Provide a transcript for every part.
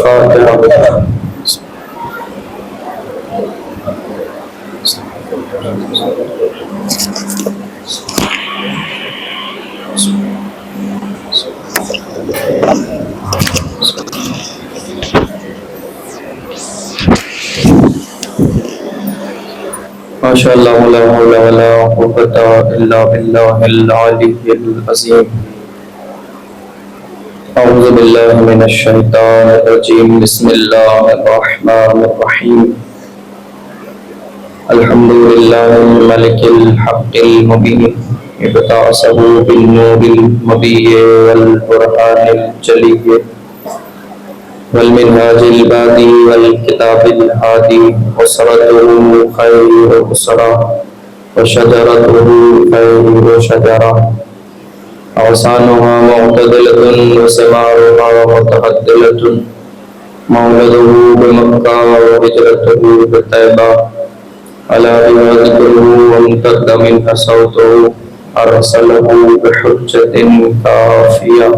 فاتحة. ما شاء الله لا حول ولا قوة إلا بالله العلي العظيم. أعوذ بالله من الشيطان الرجيم. بسم الله الرحمن الرحيم. الحمد لله الملك الحق المبين ابتعثه بالنور المبين والبرهان الجلي والمنهاج البادي والكتاب الهادي وسرته خير أسرى وشجرته خير شجرة أغصانها معتدلة وثمارها متعدلة مولده بمكة وهجرته بطيبة ألا يذكره وامتد منها صوته أرسله بحجة كافية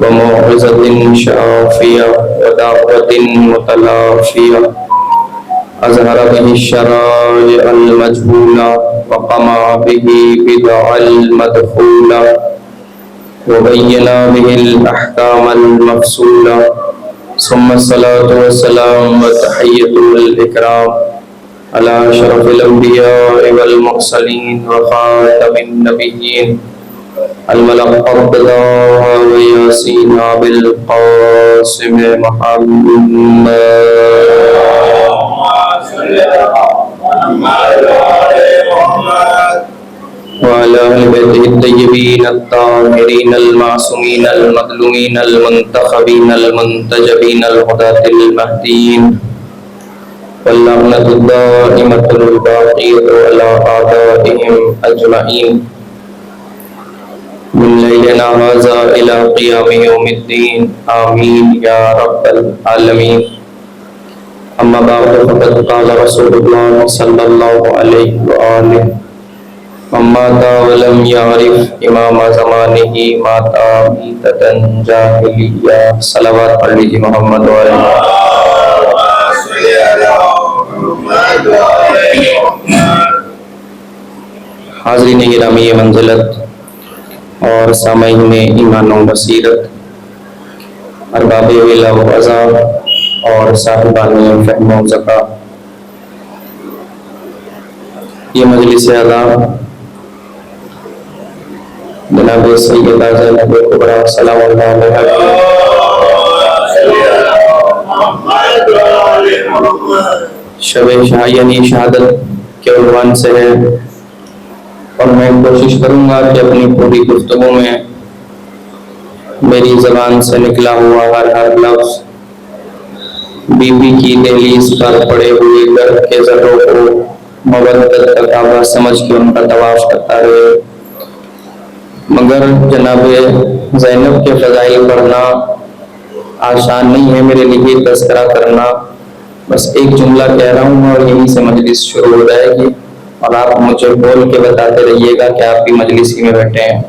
وموعظة شافية ودعوة متلافية أظهر به الشرائع المجهولة وقمع به بدع المدخولة وبين به الأحكام المفصولة ثم الصلاة والسلام والتحية والإكرام على أشرف الأنبياء والمرسلين وخاتم النبيين الملقب بطه وياسين بالقاسم محمد وعلى أهل بيته الطيبين الطاهرين المعصومين المظلومين المنتخبين المنتجبين الهداة المهديين واللعنة الدائمة الباقية على أعدائهم أجمعين من ليلنا هذا إلى قيام يوم الدين آمين يا رب العالمين. أما بعد فقد قال رسول الله صلى الله عليه وآله من مات ولم يعرف إمام زمانه مات ميتة جاهلية. صلوات پڑھ لیجیے محمد وعلیہ. حاضرین گرامی منزلت اور سامعین ایمان و بصیرت، ارباب ولا و عزا اور صاحبان فہم و ذکا، یہ مجلس آداب جناب سیدہ زینب کبریٰ سلام اللہ علیہ شب یعنی شہادت کے عنوان سے ہے، اور میں کوشش کروں گا کہ اپنی پوری گفتگو میں میری زبان سے نکلا ہوا ہر لفظ بی بی کی دہلیز پر پڑے ہوئے درد کے ذروں کو مودت کا کعبہ سمجھ کے ان کا طواف کرتا رہے. مگر جناب زینب کے فضائل پڑھنا آسان نہیں ہے میرے لیے تذکرہ کرنا. بس ایک جملہ کہہ رہا ہوں اور یہیں سے مجلس شروع ہو جائے گی، اور آپ مجھے بول کے بتاتے رہیے گا کہ آپ بھی مجلس ہی میں بیٹھے ہیں.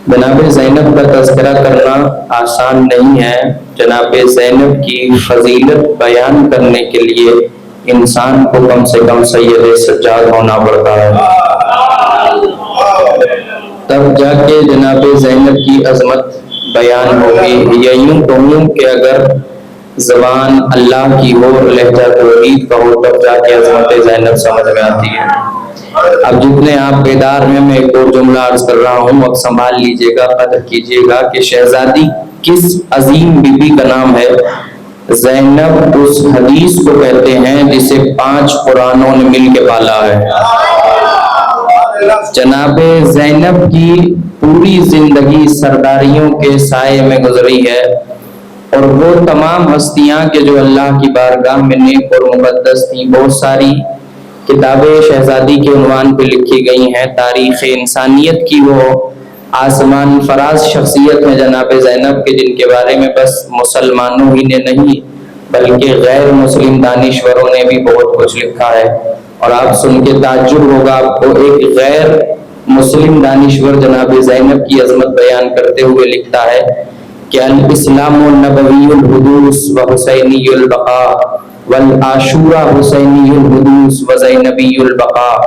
جناب زینب کا تذکرہ کرنا آسان نہیں ہے. جناب زینب کی فضیلت بیان کرنے کے لیے انسان کو کم سے کم سید سجاد ہونا پڑتا ہے، تب جا کے جناب زینب کی عظمت بیان ہوگی. یا یوں کہوں کہ اگر زبان اللہ کی ہو اور لہجہ توحید کا ہو تب جا کے عظمت زینب سمجھ میں آتی ہے. اب جتنے آپ بیدار ہیں، میں ایک اور جملہ عرض کر رہا ہوں، اب سنبھال لیجئے گا، قدر کیجئے گا کہ شہزادی کس عظیم بی بی کا نام ہے. زینب اس حدیث کو کہتے ہیں جسے 5 قرآنوں نے مل کے پالا ہے. جناب زینب کی پوری زندگی سرداریوں کے سائے میں گزری ہے، اور وہ تمام ہستیاں کہ جو اللہ کی بارگاہ میں نیک اور مقدس تھیں، بہت ساری کتابیں شہزادی کے عنوان پہ لکھی گئی ہیں. تاریخ انسانیت کی وہ آسمان فراز شخصیت ہے جناب زینب کے، جن کے بارے میں بس مسلمانوں ہی نے نہیں بلکہ غیر مسلم دانشوروں نے بھی بہت کچھ لکھا ہے. اور آپ سن کے تعجب ہوگا آپ کو، ایک غیر مسلم دانشور جناب زینب کی عظمت بیان کرتے ہوئے لکھتا ہے کہ الاسلام نبوی الحدوث و حسینی البقاء والعاشورہ حسینی الحدوث و زینبی البقاء.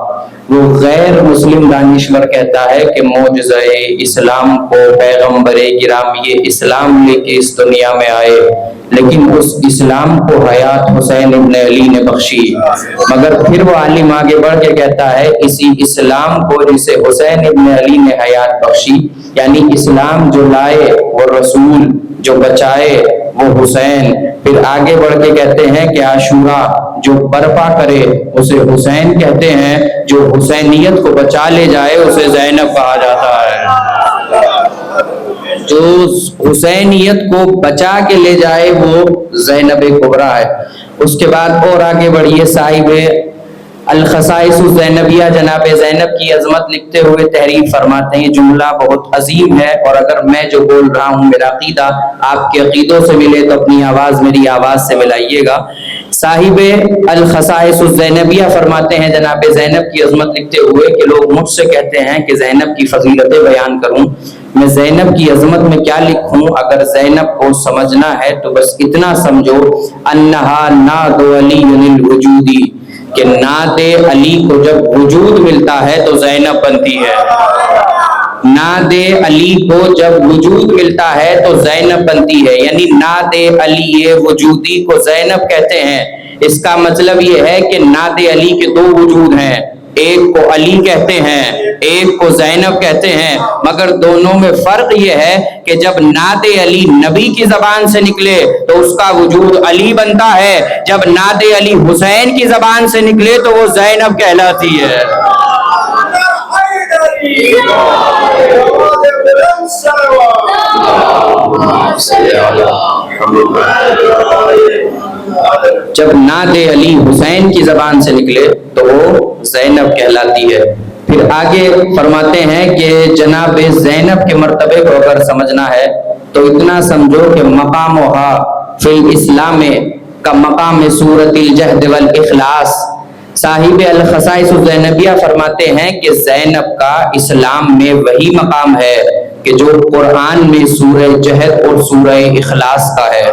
وہ غیر مسلم دانشور کہتا ہے کہ معجزہ اسلام کو پیغمبر گرامی اسلام لے کے اس دنیا میں آئے، لیکن اس اسلام کو حیات حسین ابن علی نے بخشی. مگر پھر وہ عالم آگے بڑھ کے کہتا ہے اسی اسلام کو جسے حسین ابن علی نے حیات بخشی، یعنی اسلام جو لائے وہ رسول، جو بچائے وہ حسین. پھر آگے بڑھ کے کہتے ہیں کہ عاشورہ جو برپا کرے اسے حسین کہتے ہیں، جو حسینیت کو بچا لے جائے اسے زینب کہا جاتا ہے. جو حسینیت کو بچا کے لے جائے وہ زینب کبریٰ ہے. اس کے بعد اور آگے بڑھیے، صاحب الخصائص الزینبیہ جناب زینب کی عظمت لکھتے ہوئے تحریر فرماتے ہیں، جملہ بہت عظیم ہے، اور اگر میں جو بول رہا ہوں میرا عقیدہ آپ کے عقیدوں سے ملے تو اپنی آواز میری آواز سے ملائیے گا. صاحب الخصائص الزینبیہ فرماتے ہیں جناب زینب کی عظمت لکھتے ہوئے کہ لوگ مجھ سے کہتے ہیں کہ زینب کی فضیلتیں بیان کروں، میں زینب کی عظمت میں کیا لکھوں؟ اگر زینب کو سمجھنا ہے تو بس اتنا سمجھو، انہا ناد علی الوجودی، کہ ناد علی کو جب وجود ملتا ہے تو زینب بنتی ہے. ناد علی کو جب وجود ملتا ہے تو زینب بنتی ہے، یعنی ناد علی وجودی کو زینب کہتے ہیں. اس کا مطلب یہ ہے کہ ناد علی کے دو وجود ہیں، ایک کو علی کہتے ہیں، ایک کو زینب کہتے ہیں، مگر دونوں میں فرق یہ ہے کہ جب نعت علی نبی کی زبان سے نکلے تو اس کا وجود علی بنتا ہے، جب نعت علی حسین کی زبان سے نکلے تو وہ زینب کہلاتی ہے. جب نعت علی حسین کی زبان سے نکلے تو وہ زینب کہلاتی ہے. پھر آگے فرماتے ہیں کہ جناب زینب کے مرتبے کو اگر سمجھنا ہے تو اتنا سمجھو کہ مقامھا فی الاسلام کا مقام سورۃ الجہد والاخلاص. صاحب الخصائص الزینبیہ فرماتے ہیں کہ زینب کا اسلام میں وہی مقام ہے کہ جو قرآن میں سورہ جہد اور سورہ اخلاص کا ہے.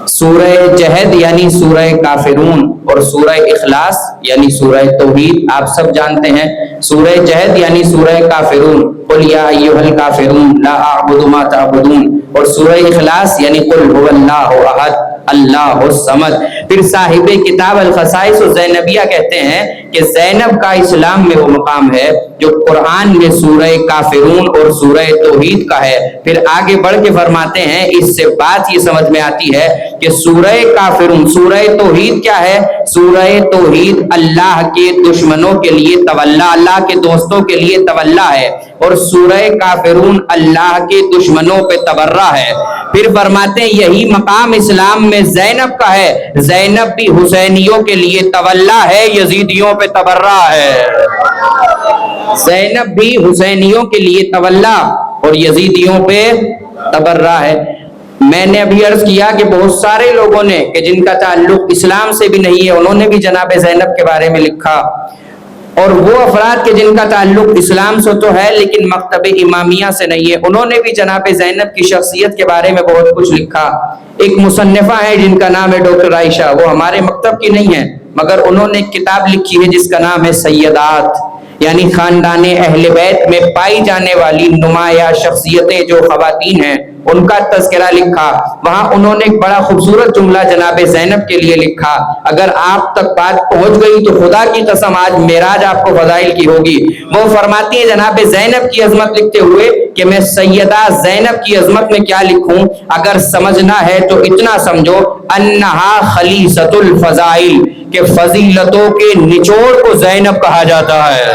سورہ جہد یعنی سورہ کافرون اور سورہ اخلاص یعنی سورہ توحید آپ سب جانتے ہیں. سورہ جہد یعنی سورہ کافرون، قل یا ایھا الکافرون لا اعبد ما تعبدون، اور سورہ اخلاص یعنی قل هو اللہ احد اللہ الصمد. پھر صاحب کتاب الخصائص الزینبیہ کہتے ہیں کہ زینب کا اسلام میں وہ مقام ہے جو قرآن میں سورہ کافرون اور سورہ توحید کا ہے. پھر آگے بڑھ کے فرماتے ہیں اس سے بات یہ سمجھ میں آتی ہے کہ سورہ کافرون، سورہ توحید کیا ہے؟ سورہ توحید اللہ کے دشمنوں کے لیے تولا، اللہ کے دوستوں کے لیے تولا ہے، اور سورہ کافرون اللہ کے دشمنوں پہ تبرہ ہے. پھر فرماتے ہیں یہی مقام اسلام میں زینب کا ہے. زینب بھی حسینیوں کے لیے تولا ہے، یزیدیوں پہ تبرہ ہے. زینب بھی حسینیوں کے لیے تولا اور یزیدیوں پہ تبرہ ہے. میں نے ابھی عرض کیا کہ بہت سارے لوگوں نے کہ جن کا تعلق اسلام سے بھی نہیں ہے انہوں نے بھی جناب زینب کے بارے میں لکھا، اور وہ افراد کے جن کا تعلق اسلام سے تو ہے لیکن مکتب امامیہ سے نہیں ہے انہوں نے بھی جناب زینب کی شخصیت کے بارے میں بہت کچھ لکھا. ایک مصنفہ ہے جن کا نام ہے ڈاکٹر عائشہ، وہ ہمارے مکتب کی نہیں ہے مگر انہوں نے ایک کتاب لکھی ہے جس کا نام ہے سیدات، یعنی خاندان اہل بیت میں پائی جانے والی نمایاں شخصیتیں جو خواتین ہیں ان کا تذکرہ لکھا. وہاں انہوں نے ایک بڑا خوبصورت جملہ جناب زینب کے لیے لکھا. اگر آپ تک بات پہنچ گئی تو خدا کی قسم آج معراج آپ کو فضائل کی ہوگی. وہ فرماتی ہیں جناب زینب کی عظمت لکھتے ہوئے کہ میں سیدہ زینب کی عظمت میں کیا لکھوں؟ اگر سمجھنا ہے تو اتنا سمجھو، انہا خلیصۃ الفضائل، کہ فضیلتوں کے نچوڑ کو زینب کہا جاتا ہے.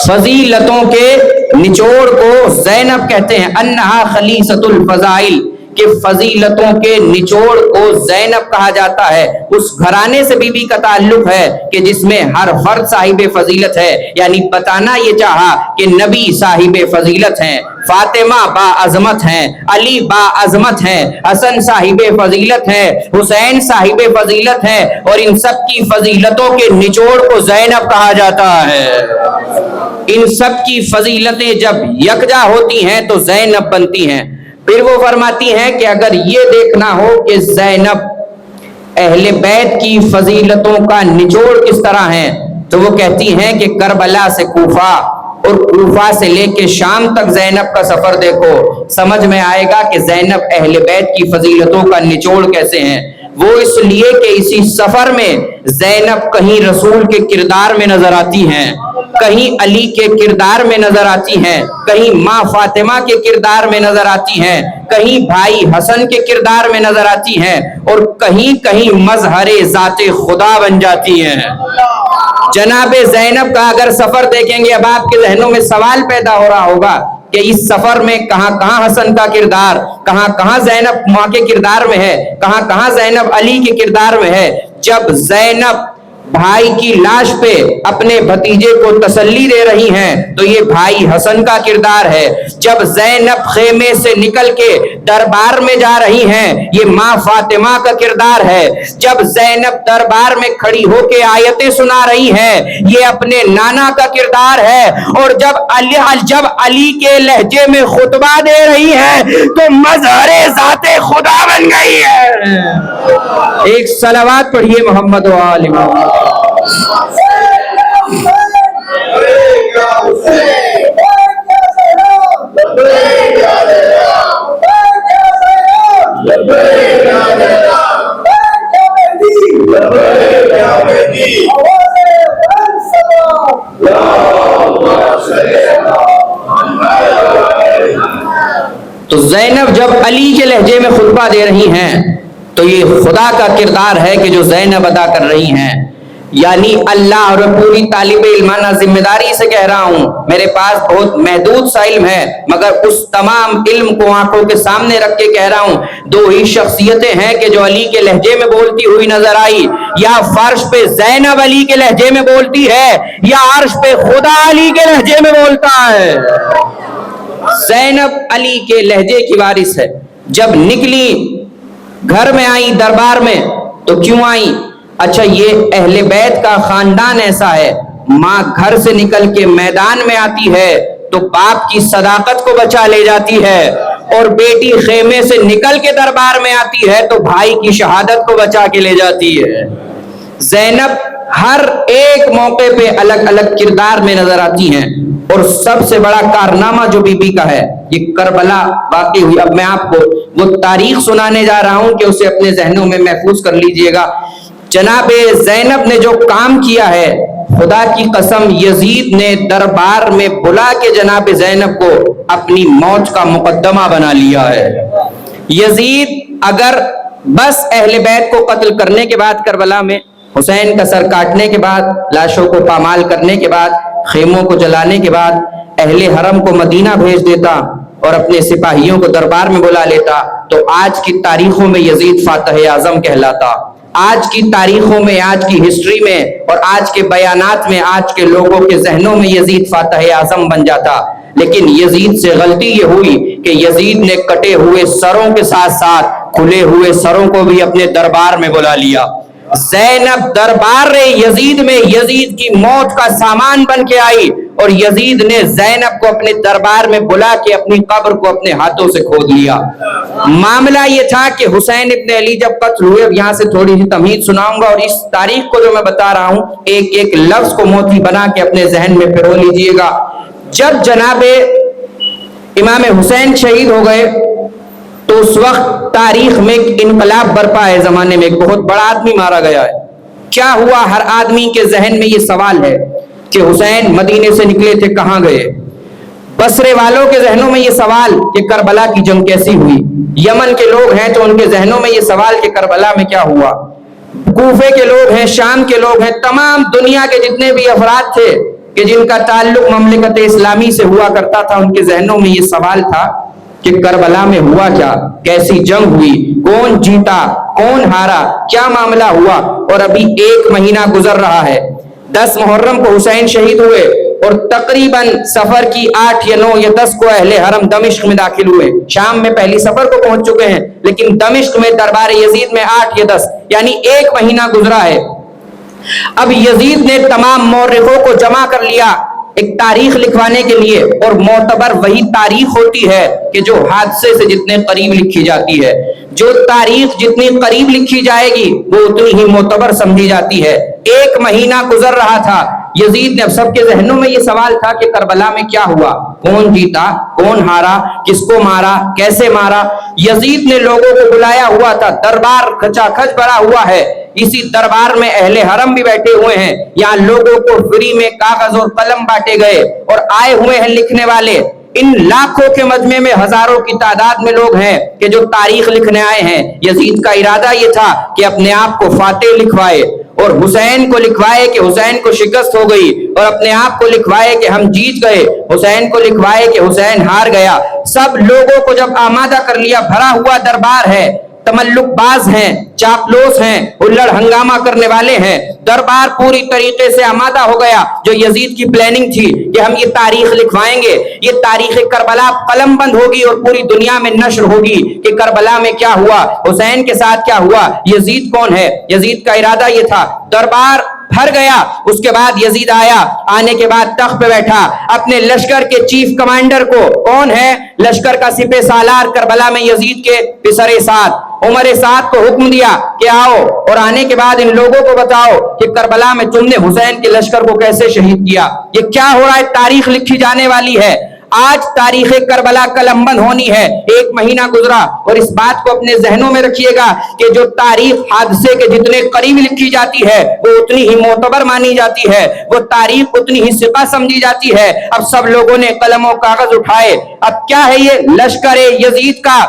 فضیلتوں کے نچوڑ کو زینب کہتے ہیں. انہا خلیصۃ الفضائل، کہ فضیلتوں کے نچوڑ کو زینب کہا جاتا ہے. اس گھرانے سے بی بی کا تعلق ہے کہ جس میں ہر فرد صاحب فضیلت ہے، یعنی بتانا یہ چاہا کہ نبی صاحب فضیلت ہیں، فاطمہ با عظمت ہیں، علی با عظمت ہیں، حسن صاحب فضیلت ہیں، حسین صاحب فضیلت ہیں، اور ان سب کی فضیلتوں کے نچوڑ کو زینب کہا جاتا ہے. ان سب کی فضیلتیں جب یکجا ہوتی ہیں تو زینب بنتی ہیں. پھر وہ فرماتی ہیں کہ اگر یہ دیکھنا ہو کہ زینب اہل بیت کی فضیلتوں کا نچوڑ کس طرح ہے تو وہ کہتی ہیں کہ کربلا سے کوفہ اور کوفہ سے لے کے شام تک زینب کا سفر دیکھو، سمجھ میں آئے گا کہ زینب اہل بیت کی فضیلتوں کا نچوڑ کیسے ہیں۔ وہ اس لیے کہ اسی سفر میں زینب کہیں رسول کے کردار میں نظر آتی ہیں، کہیں علی کے کردار میں نظر آتی ہیں، کہیں ماں فاطمہ کے کردار میں نظر آتی ہیں، کہیں بھائی حسن کے کردار میں نظر آتی ہیں، اور کہیں کہیں مظہر ذات خدا بن جاتی ہیں۔ جناب زینب کا اگر سفر دیکھیں گے، اب آپ کے ذہنوں میں سوال پیدا ہو رہا ہوگا کہ اس سفر میں کہاں کہاں حسن کا کردار، کہاں کہاں زینب ماں کے کردار میں ہے، کہاں کہاں زینب علی کے کردار میں ہے۔ جب زینب بھائی کی لاش پہ اپنے بھتیجے کو تسلی دے رہی ہیں تو یہ بھائی حسن کا کردار ہے۔ جب زینب خیمے سے نکل کے دربار میں جا رہی ہیں یہ ماں فاطمہ کا کردار ہے۔ جب زینب دربار میں کھڑی ہو کے آیتیں سنا رہی ہیں یہ اپنے نانا کا کردار ہے۔ اور جب علی کے لہجے میں خطبہ دے رہی ہیں تو مظہر ذات خدا بن گئی ہے۔ ایک صلوات پڑھیے محمد و آل محمد۔ تو زینب جب علی کے لہجے میں خطبہ دے رہی ہیں تو یہ خدا کا کردار ہے کہ جو زینب ادا کر رہی ہیں، یعنی اللہ، اور پوری طالب علمانہ ذمہ داری سے کہہ رہا ہوں، میرے پاس بہت محدود سا علم ہے مگر اس تمام علم کو آنکھوں کے سامنے رکھ کے کہہ رہا ہوں، دو ہی شخصیتیں ہیں کہ جو علی کے لہجے میں بولتی ہوئی نظر آئی، یا فرش پہ زینب علی کے لہجے میں بولتی ہے یا عرش پہ خدا علی کے لہجے میں بولتا ہے۔ زینب علی کے لہجے کی وارث ہے۔ جب نکلی گھر میں آئی دربار میں تو کیوں آئی؟ اچھا یہ اہل بیت کا خاندان ایسا ہے، ماں گھر سے نکل کے میدان میں آتی ہے تو باپ کی صداقت کو بچا لے جاتی ہے، اور بیٹی خیمے سے نکل کے دربار میں آتی ہے تو بھائی کی شہادت کو بچا کے لے جاتی ہے۔ زینب ہر ایک موقع پہ الگ الگ کردار میں نظر آتی ہیں، اور سب سے بڑا کارنامہ جو بی بی کا ہے یہ کربلا واقع ہوئی۔ اب میں آپ کو وہ تاریخ سنانے جا رہا ہوں کہ اسے اپنے ذہنوں میں محفوظ کر لیجئے گا۔ جناب زینب نے جو کام کیا ہے، خدا کی قسم یزید نے دربار میں بلا کے جناب زینب کو اپنی موت کا مقدمہ بنا لیا ہے۔ یزید اگر بس اہل بیت کو قتل کرنے کے بعد کربلا میں، حسین کا سر کاٹنے کے بعد، لاشوں کو پامال کرنے کے بعد، خیموں کو جلانے کے بعد اہل حرم کو مدینہ بھیج دیتا اور اپنے سپاہیوں کو دربار میں بلا لیتا تو آج کی تاریخوں میں یزید فاتح اعظم کہلاتا۔ آج کی تاریخوں میں، آج کی ہسٹری میں اور آج کے بیانات میں، آج کے لوگوں کے ذہنوں میں یزید فاتح اعظم بن جاتا۔ لیکن یزید سے غلطی یہ ہوئی کہ یزید نے کٹے ہوئے سروں کے ساتھ ساتھ کھلے ہوئے سروں کو بھی اپنے دربار میں بلا لیا۔ زینب دربار یزید میں یزید کی موت کا سامان بن کے آئی، اور یزید نے زینب کو اپنے دربار میں بلا کے اپنی قبر کو اپنے ہاتھوں سے کھود لیا۔ معاملہ یہ تھا کہ حسین ابن علی جب قتل ہوئے، اب یہاں سے تھوڑی سی تمہید سناؤں گا، اور اس تاریخ کو جو میں بتا رہا ہوں ایک ایک لفظ کو موتی بنا کے اپنے ذہن میں پرو لیجئے گا۔ جب جناب امام حسین شہید ہو گئے تو اس وقت تاریخ میں ایک انقلاب برپا ہے، زمانے میں ایک بہت بڑا آدمی مارا گیا ہے۔ کیا ہوا؟ ہر آدمی کے ذہن میں یہ سوال ہے کہ حسین مدینے سے نکلے تھے، کہاں گئے؟ بصرے والوں کے ذہنوں میں یہ سوال کہ کربلا کی جنگ کیسی ہوئی؟ یمن کے لوگ ہیں تو ان کے ذہنوں میں یہ سوال کہ کربلا میں کیا ہوا؟ کوفے کے لوگ ہیں، شام کے لوگ ہیں، تمام دنیا کے جتنے بھی افراد تھے کہ جن کا تعلق مملکت اسلامی سے ہوا کرتا تھا، ان کے ذہنوں میں یہ سوال تھا کہ کربلا میں ہوا کیا، کیسی جنگ ہوئی، کون جیتا، کون ہارا، کیا معاملہ ہوا؟ اور ابھی 1 مہینہ گزر رہا ہے، 10 محرم کو حسین شہید ہوئے اور تقریباً سفر کی 8 یا 9 یا 10 کو اہل حرم دمشق میں داخل ہوئے۔ شام میں پہلی سفر کو پہنچ چکے ہیں لیکن دمشق میں دربار یزید میں 8 یا 10 یعنی 1 مہینہ گزرا ہے۔ اب یزید نے تمام مورخوں کو جمع کر لیا ایک تاریخ لکھوانے کے لیے، اور معتبر وہی تاریخ ہوتی ہے کہ جو حادثے سے جتنے قریب لکھی جاتی ہے. جو تاریخ جتنی قریب لکھی جائے گی وہ اتنی ہی معتبر سمجھی جاتی ہے. 1 مہینہ گزر رہا تھا، یزید نے، اب سب کے ذہنوں میں یہ سوال تھا کہ کربلا میں کیا ہوا، کون جیتا، کون ہارا، کس کو مارا، کیسے مارا. یزید نے لوگوں کو بلایا ہوا تھا، دربار کھچا کھچ بھرا ہوا ہے. اسی دربار میں اہل حرم بھی بیٹھے ہوئے ہیں. یہاں لوگوں کو فری میں کاغذ اور قلم بانٹے گئے اور آئے ہوئے ہیں لکھنے والے. ان لاکھوں کے مجمع میں ہزاروں کی تعداد میں لوگ ہیں کہ جو تاریخ لکھنے آئے ہیں. یزید کا ارادہ یہ تھا کہ اپنے آپ کو فاتح لکھوائے اور حسین کو لکھوائے کہ حسین کو شکست ہو گئی، اور اپنے آپ کو لکھوائے کہ ہم جیت گئے، حسین کو لکھوائے کہ حسین ہار گیا. سب لوگوں کو جب آمادہ کر لیا، بھرا ہوا دربار ہے، تملک باز ہیں، چاپلوس ہیں، ہلڑ ہنگامہ کرنے والے ہیں، دربار پوری طریقے سے آمادہ ہو گیا. جو یزید کی پلاننگ تھی کہ ہم یہ تاریخ لکھوائیں گے، یہ تاریخ کربلا قلم بند ہوگی اور پوری دنیا میں نشر ہوگی کہ کربلا میں کیا ہوا، حسین کے ساتھ کیا ہوا، یزید کون ہے. یزید کا ارادہ یہ تھا. دربار بھر گیا. اس کے بعد یزید آیا، آنے کے بعد تخت پہ بیٹھا، اپنے لشکر کے چیف کمانڈر کو، کون ہے، لشکر کا سپہ سالار کربلا میں یزید کے پسر سعد، عمر سعد کو حکم دیا کہ آؤ اور آنے کے بعد ان لوگوں کو بتاؤ کہ کربلا میں تم نے حسین کے لشکر کو کیسے شہید کیا. یہ کیا ہو رہا ہے، تاریخ لکھی جانے والی ہے. آج تاریخ کربلا قلم بند ہونی ہے. 1 مہینہ گزرا، اور اس بات کو اپنے ذہنوں میں رکھیے گا کہ جو تاریخ حادثے کے جتنے قریب لکھی جاتی ہے وہ اتنی ہی معتبر مانی جاتی ہے، وہ تاریخ اتنی ہی ثقہ سمجھی جاتی ہے. اب سب لوگوں نے قلم و کاغذ اٹھائے. اب کیا ہے، یہ لشکر یزید کا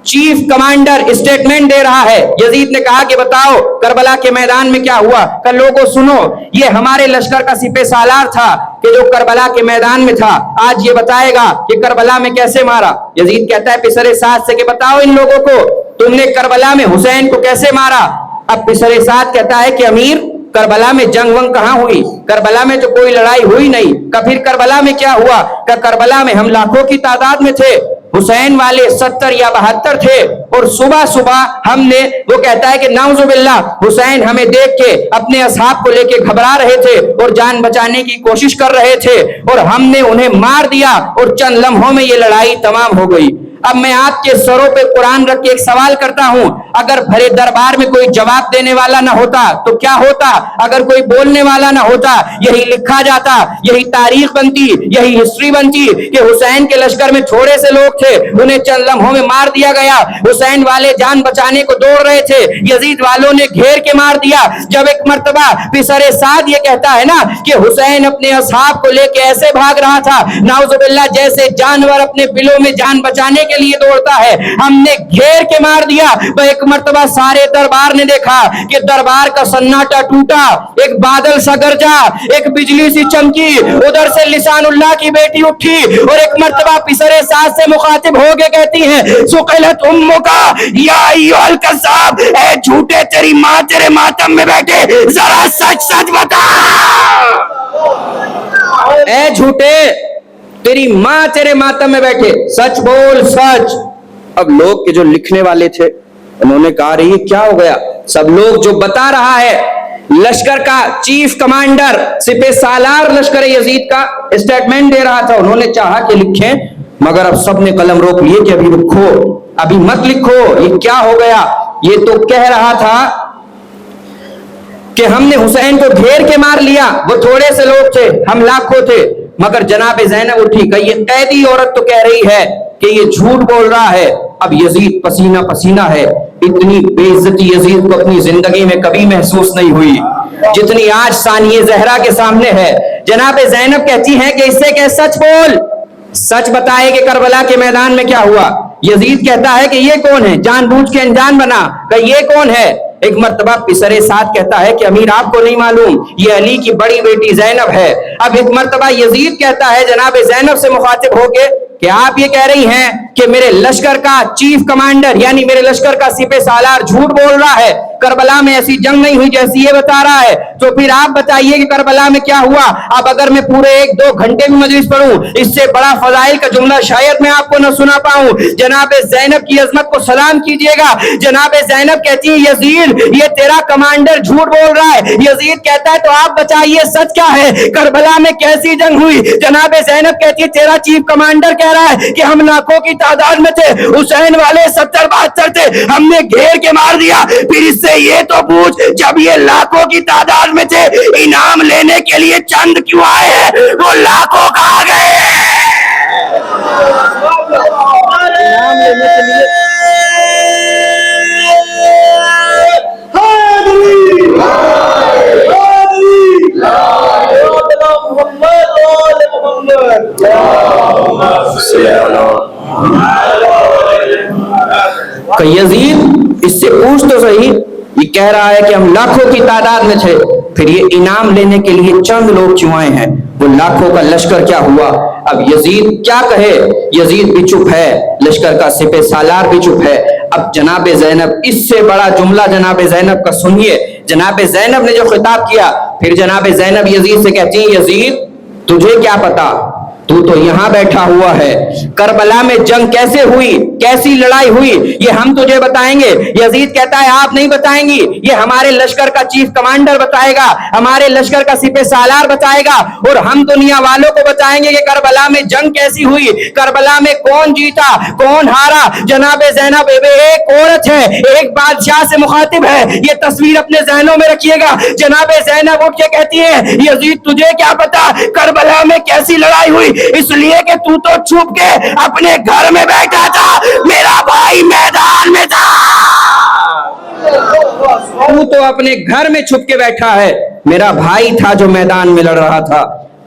چیف کمانڈر اسٹیٹمنٹ دے رہا ہے. یزید نے کہا کہ بتاؤ کربلا کے میدان میں کیا ہوا. کہ لوگوں سنو، یہ ہمارے لشکر کا سپہ سالار تھا کہ جو کربلا کے میدان میں تھا، آج یہ بتائے گا کہ کربلا میں کیسے مارا. یزید کہتا ہے پسر سعد سے کہ بتاؤ ان لوگوں کو تم نے کربلا میں حسین کو کیسے مارا. اب پسر سعد کہتا ہے کہ امیر، کربلا میں جنگ ونگ کہاں ہوئی، کربلا میں تو کوئی لڑائی ہوئی نہیں. پھر کربلا میں کیا ہوا؟ کہ کربلا میں ہم لاکھوں کی تعداد میں تھے، حسین والے 70 یا 72 تھے، اور صبح صبح ہم نے، وہ کہتا ہے کہ نعوذ باللہ، حسین ہمیں دیکھ کے اپنے اصحاب کو لے کے گھبرا رہے تھے اور جان بچانے کی کوشش کر رہے تھے، اور ہم نے انہیں مار دیا اور چند لمحوں میں یہ لڑائی تمام ہو گئی. اب میں آپ کے سروں پہ قرآن رکھ کے ایک سوال کرتا ہوں، اگر بھرے دربار میں کوئی جواب دینے والا نہ ہوتا تو کیا ہوتا؟ اگر کوئی بولنے والا نہ ہوتا، یہی لکھا جاتا، یہی تاریخ بنتی، یہی ہسٹری بنتی کہ حسین کے لشکر میں تھوڑے سے لوگ تھے، انہیں چند لمحوں میں مار دیا گیا. حسین والے جان بچانے کو دوڑ رہے تھے، یزید والوں نے گھیر کے مار دیا. جب ایک مرتبہ پسر سعد یہ کہتا ہے نا کہ حسین اپنے اصحاب کو لے کے ایسے بھاگ رہا تھا، نعوذ باللہ، جیسے جانور اپنے بلوں میں جان بچانے کے لیے دوڑتا ہے، ہم نے گھیر کے مار دیا. ایک مرتبہ سارے دربار نے دیکھا کہ دربار کا سناٹا ٹوٹا، ایک بادل سا گرجا، ایک بجلی سی چمکی، ادھر سے لسان اللہ کی بیٹی اٹھی اور ایک مرتبہ پسر سعد سے مخاطب ہو کے کہتی ہیں، سقلت امکا یا ایھا الکذاب، اے جھوٹے، تیری ماں تیرے ماتم میں بیٹھے، ذرا سچ سچ بتا. اے جھوٹے، تیری ماں تیرے ماتم میں بیٹھے، سچ بول، سچ. اب لوگ کے جو لکھنے والے تھے انہوں نے کہا رہی کیا ہو گیا. سب لوگ جو بتا رہا ہے لشکر کا چیف کمانڈر، سپہ سالار لشکر یزید کا اسٹیٹمنٹ دے رہا تھا، انہوں نے چاہا کہ لکھیں، مگر اب سب نے قلم روک لیے کہ ابھی رکھو، ابھی مت لکھو، یہ کیا ہو گیا. یہ تو کہہ رہا تھا کہ ہم نے حسین کو گھیر کے مار لیا، وہ تھوڑے سے لوگ تھے، ہم لاکھوں تھے. مگر جناب زینب اٹھی کہ یہ قیدی عورت تو کہہ رہی ہے کہ یہ جھوٹ بول رہا ہے. اب یزید پسینہ پسینہ ہے. اتنی بے عزتی یزید کو اپنی زندگی میں کبھی محسوس نہیں ہوئی جتنی آج ثانیہ زہرا کے سامنے ہے. جناب زینب کہتی ہیں کہ اس سے کہ سچ بول، سچ بتائے کہ کربلا کے میدان میں کیا ہوا. یزید کہتا ہے کہ یہ کون ہے، جان بوجھ کے انجان بنا کہ یہ کون ہے. ایک مرتبہ پسر سعد کہتا ہے کہ امیر آپ کو نہیں معلوم، یہ علی کی بڑی بیٹی زینب ہے. اب ایک مرتبہ یزید کہتا ہے جناب زینب سے مخاطب ہو کے کہ آپ یہ کہہ رہی ہیں کہ میرے لشکر کا چیف کمانڈر یعنی میرے لشکر کا سپہ سالار جھوٹ بول رہا ہے, کربلا میں ایسی جنگ نہیں ہوئی جیسی یہ بتا رہا ہے, تو پھر آپ بتائیے کہ کربلا میں کیا ہوا. اب اگر میں پورے 1-2 گھنٹے بھی مجلس پڑھوں, اس سے بڑا فضائل کا جملہ شاید میں آپ کو نہ سنا پاؤں. جناب زینب کی عظمت کو سلام کیجئے گا. جناب زینب کہتی ہے یزید یہ تیرا کمانڈر جھوٹ بول رہا ہے. یزید کہتا ہے تو آپ بتائیے سچ کیا ہے, کربلا میں کیسی جنگ ہوئی. جناب زینب کہتی ہے تیرا چیف کمانڈر کہہ رہا ہے کہ ہم لاکھوں کی تعداد میں تھے, حسین والے 70-72 تھے, ہم نے گھیر کے مار دیا. پھر اس سے یہ تو پوچھ جب یہ لاکھوں کی تعداد میں تھے انعام لینے کے لیے چند کیوں آئے ہیں, وہ لاکھوں کہاں گئے. انعام لینے کے لیے کہ یزید اس سے پوچھ تو صحیح, یہ کہہ رہا ہے کہ ہم لاکھوں کی تعداد میں تھے, پھر یہ انعام لینے کے لیے چند لوگ کیوں آئے ہیں, وہ لاکھوں کا لشکر کیا ہوا. اب یزید کیا کہے, یزید بھی چپ ہے, لشکر کا سپہ سالار بھی چپ ہے. اب جناب زینب اس سے بڑا جملہ جناب زینب کا سنیے. جناب زینب نے جو خطاب کیا, پھر جناب زینب یزید سے کہتی ہیں یزید تجھے کیا پتا, تو تو یہاں بیٹھا ہوا ہے, کربلا میں جنگ کیسے ہوئی, کیسی لڑائی ہوئی یہ ہم تجھے بتائیں گے. یزید کہتا ہے آپ نہیں بتائیں گی, یہ ہمارے لشکر کا چیف کمانڈر بتائے گا, ہمارے لشکر کا سپہ سالار بتائے گا, اور ہم دنیا والوں کو بتائیں گے کہ کربلا میں جنگ کیسی ہوئی, کربلا میں کون جیتا کون ہارا. جناب زینب ایک عورت ہے, ایک بادشاہ سے مخاطب ہے, یہ تصویر اپنے ذہنوں میں رکھیے گا. جناب زینب اٹھ کے کہتی ہے یزید تجھے کیا پتا کربلا میں کیسی لڑائی ہوئی, اس لیے کہ تو چھپ کے اپنے گھر میں بیٹھا تھا, میرا بھائی میدان میں تھا. تو تو اپنے گھر میں چھپ کے بیٹھا ہے, میرا بھائی تھا جو میدان میں لڑ رہا تھا,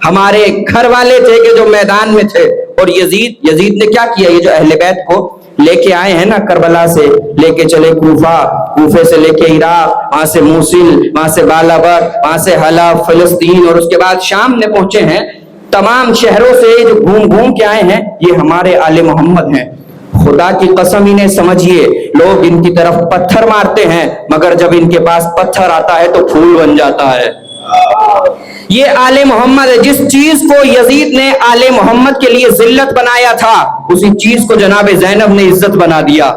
ہمارے گھر والے تھے کہ جو میدان میں تھے. اور یزید نے کیا کیا, یہ جو اہل بیت کو لے کے آئے ہیں نا کربلا سے لے کے چلے کوفہ, کوفے سے لے کے عراق, وہاں سے موصل, وہاں سے بالابر, وہاں سے حلب فلسطین, اور اس کے بعد شام میں پہنچے ہیں. تمام شہروں سے جو گھوم کے آئے ہیں یہ ہمارے آل محمد ہیں. خدا کی قسم انہیں سمجھیے, لوگ ان کی طرف پتھر مارتے ہیں مگر جب ان کے پاس پتھر آتا ہے تو پھول بن جاتا ہے. یہ آل محمد ہے. جس چیز کو یزید نے آل محمد کے لیے ذلت بنایا تھا اسی چیز کو جناب زینب نے عزت بنا دیا.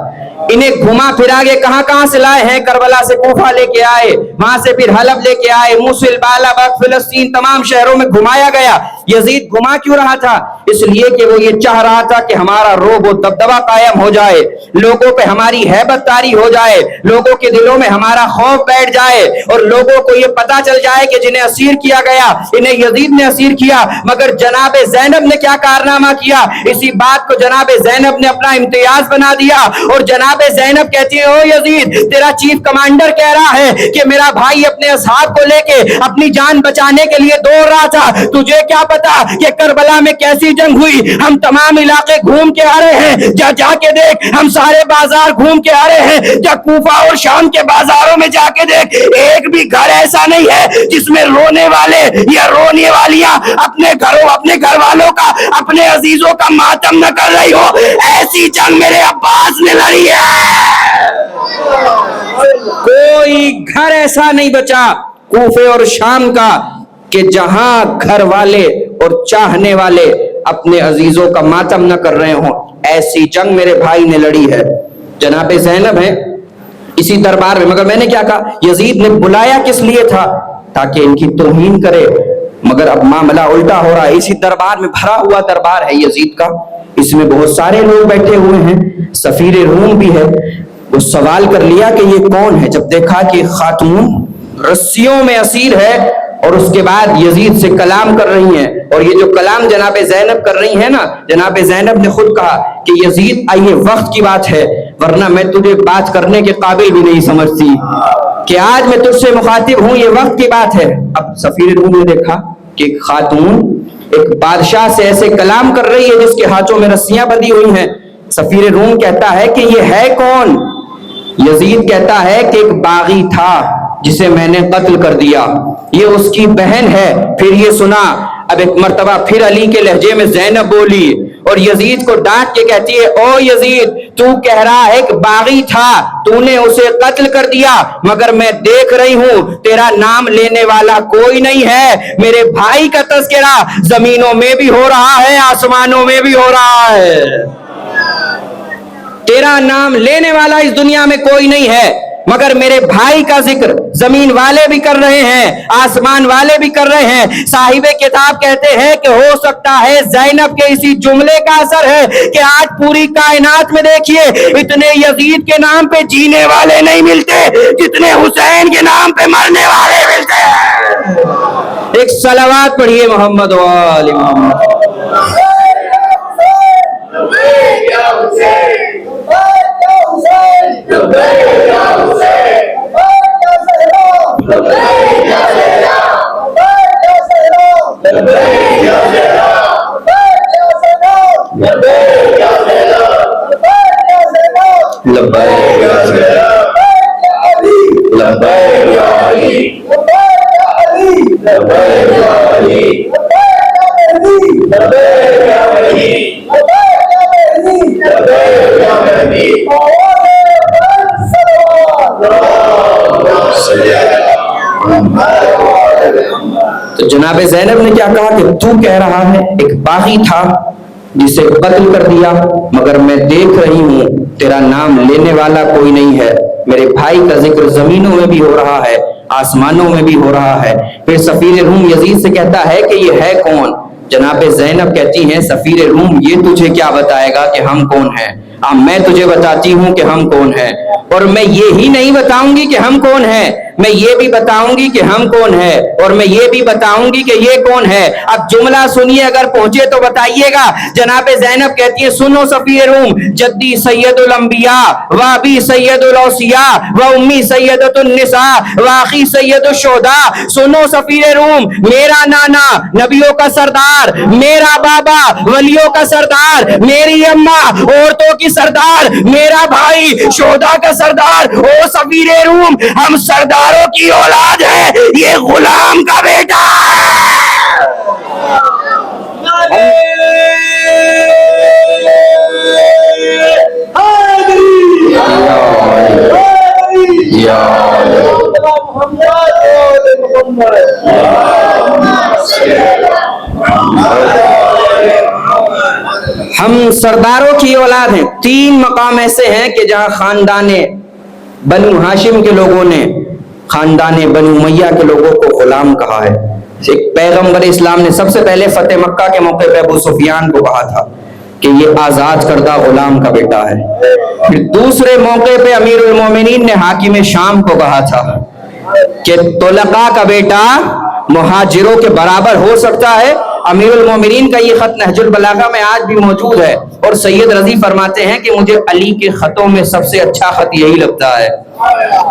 انہیں گھما پھرا کے کہاں سے لائے ہیں, کربلا سے کوفہ لے کے آئے, وہاں سے پھر حلب لے کے آئے, موصل, بالابر, فلسطین, تمام شہروں میں گھمایا گیا. یزید گھما کیوں رہا تھا, اس لیے کہ وہ یہ چاہ رہا تھا کہ ہمارا روب و دبدبہ قائم ہو جائے, لوگوں پہ ہماری ہیبت طاری ہو جائے, لوگوں کے دلوں میں ہمارا خوف بیٹھ جائے, اور لوگوں کو یہ پتا چل جائے کہ جنہیں اسیر کیا گیا انہیں یزید نے اسیر کیا. مگر جناب زینب نے کیا کارنامہ کیا, اسی بات کو جناب زینب نے اپنا امتیاز بنا دیا. اور جناب زینب کہتی ہے او یزید تیرا چیف کمانڈر کہہ رہا ہے کہ میرا بھائی اپنے اصحاب کو لے کے اپنی جان بچانے کے لیے دوڑ رہا تھا, تجھے کیا پتا کہ کربلا میں کیسی جنگ ہوئی. ہم تمام علاقے گھوم کے آ رہے ہیں, جا کے دیکھ, ہم سارے بازار گھوم کے آ رہے ہیں, جا کوفہ اور شام کے بازاروں میں جا کے دیکھ, ایک بھی گھر ایسا نہیں ہے جس میں رونے والے یا رونے والیاں اپنے گھر والوں کا, اپنے عزیزوں کا ماتم نہ کر رہی ہو. ایسی جنگ میرے عباس نے لڑی ہے. کوئی گھر ایسا نہیں بچا کوفے اور شام کا کہ جہاں گھر والے اور چاہنے والے اپنے عزیزوں کا ماتم نہ کر رہے ہوں. ایسی جنگ میرے بھائی نے لڑی ہے. جناب زینب ہیں اسی دربار میں, مگر میں نے کیا کہا یزید نے بلایا کس لیے تھا, تاکہ ان کی توہین کرے, مگر اب معاملہ الٹا ہو رہا ہے. اسی دربار میں بھرا ہوا دربار ہے یزید کا, اس میں بہت سارے لوگ بیٹھے ہوئے ہیں, سفیر روم بھی ہے. وہ سوال کر لیا کہ یہ کون ہے, جب دیکھا کہ خاتون رسیوں میں اسیر ہے اور اس کے بعد یزید سے کلام کر رہی ہیں, اور یہ جو کلام جناب زینب کر رہی ہیں نا, جناب زینب نے خود کہا کہ یزید آئیے وقت کی بات ہے, ورنہ میں تجھے بات کرنے کے قابل بھی نہیں سمجھتی کہ آج میں تجھ سے مخاطب ہوں, یہ وقت کی بات ہے. اب سفیر روم نے دیکھا کہ ایک خاتون ایک بادشاہ سے ایسے کلام کر رہی ہے جس کے ہاتھوں میں رسیاں بندھی ہوئی ہیں. سفیر روم کہتا ہے کہ یہ ہے کون؟ یزید کہتا ہے کہ ایک باغی تھا جسے میں نے قتل کر دیا, یہ اس کی بہن ہے. پھر یہ سنا, اب ایک مرتبہ پھر علی کے لہجے میں زینب بولی اور یزید کو ڈانٹ کے کہتی ہے او یزید تو کہہ رہا ہے کہ باغی تھا تو نے اسے قتل کر دیا مگر میں دیکھ رہی ہوں تیرا نام لینے والا کوئی نہیں ہے. میرے بھائی کا تذکرہ زمینوں میں بھی ہو رہا ہے آسمانوں میں بھی ہو رہا ہے. تیرا نام لینے والا اس دنیا میں کوئی نہیں ہے مگر میرے بھائی کا ذکر زمین والے بھی کر رہے ہیں آسمان والے بھی کر رہے ہیں. صاحب کتاب کہتے ہیں کہ ہو سکتا ہے زینب کے اسی جملے کا اثر ہے کہ آج پوری کائنات میں دیکھیے اتنے یزید کے نام پہ جینے والے نہیں ملتے جتنے حسین کے نام پہ مرنے والے ملتے ہیں. ایک صلوات پڑھیے محمد و آل محمد. تو جناب زینب نے کیا کہا کہ تو کہہ رہا ہے ایک باغی تھا جسے قتل کر دیا مگر میں دیکھ رہی ہوں تیرا نام لینے والا کوئی نہیں ہے. میرے بھائی کا ذکر زمینوں میں بھی ہو رہا ہے آسمانوں میں بھی ہو رہا ہے. پھر سفیر روم یزید سے کہتا ہے کہ یہ ہے کون؟ جناب زینب کہتی ہیں سفیر روم یہ تجھے کیا بتائے گا کہ ہم کون ہیں؟ میں تجھے بتاتی ہوں کہ ہم کون ہیں اور میں یہی نہیں بتاؤں گی کہ ہم کون ہیں میں یہ بھی بتاؤں گی کہ ہم کون ہیں اور میں یہ بھی بتاؤں گی کہ یہ کون ہے. اب جملہ سنیے اگر پہنچے تو بتائیے گا. جناب زینب کہتی ہے سنو سفیر روم جدی سید الانبیاء و ابی سید الاوصیاء و امی سیدۃ النساء و اخی سید الشہداء. سنو سفیر روم میرا نانا نبیوں کا سردار میرا بابا ولیوں کا سردار میری اماں عورتوں کی سردار میرا بھائی شہداء کا سردار. او سفیر روم ہم سرداروں کی اولاد ہے یہ غلام کا بیٹا ہم سرداروں کی اولاد ہیں. 3 مقام ایسے ہیں کہ جہاں خاندان بنو ہاشم کے لوگوں نے خاندان بنو امیہ کے لوگوں کو غلام کہا ہے. ایک پیغمبر اسلام نے سب سے پہلے فتح مکہ کے موقع پہ ابو سفیان کو کہا تھا کہ یہ آزاد کردہ غلام کا بیٹا ہے. پھر دوسرے موقع پہ امیر المومنین نے حاکم شام کو کہا تھا کہ طلقاء کا بیٹا مہاجروں کے برابر ہو سکتا ہے. امیر المومنین کا یہ خط نہج البلاغہ میں آج بھی موجود ہے اور سید رضی فرماتے ہیں کہ مجھے علی کے خطوں میں سب سے اچھا خط یہی لگتا ہے.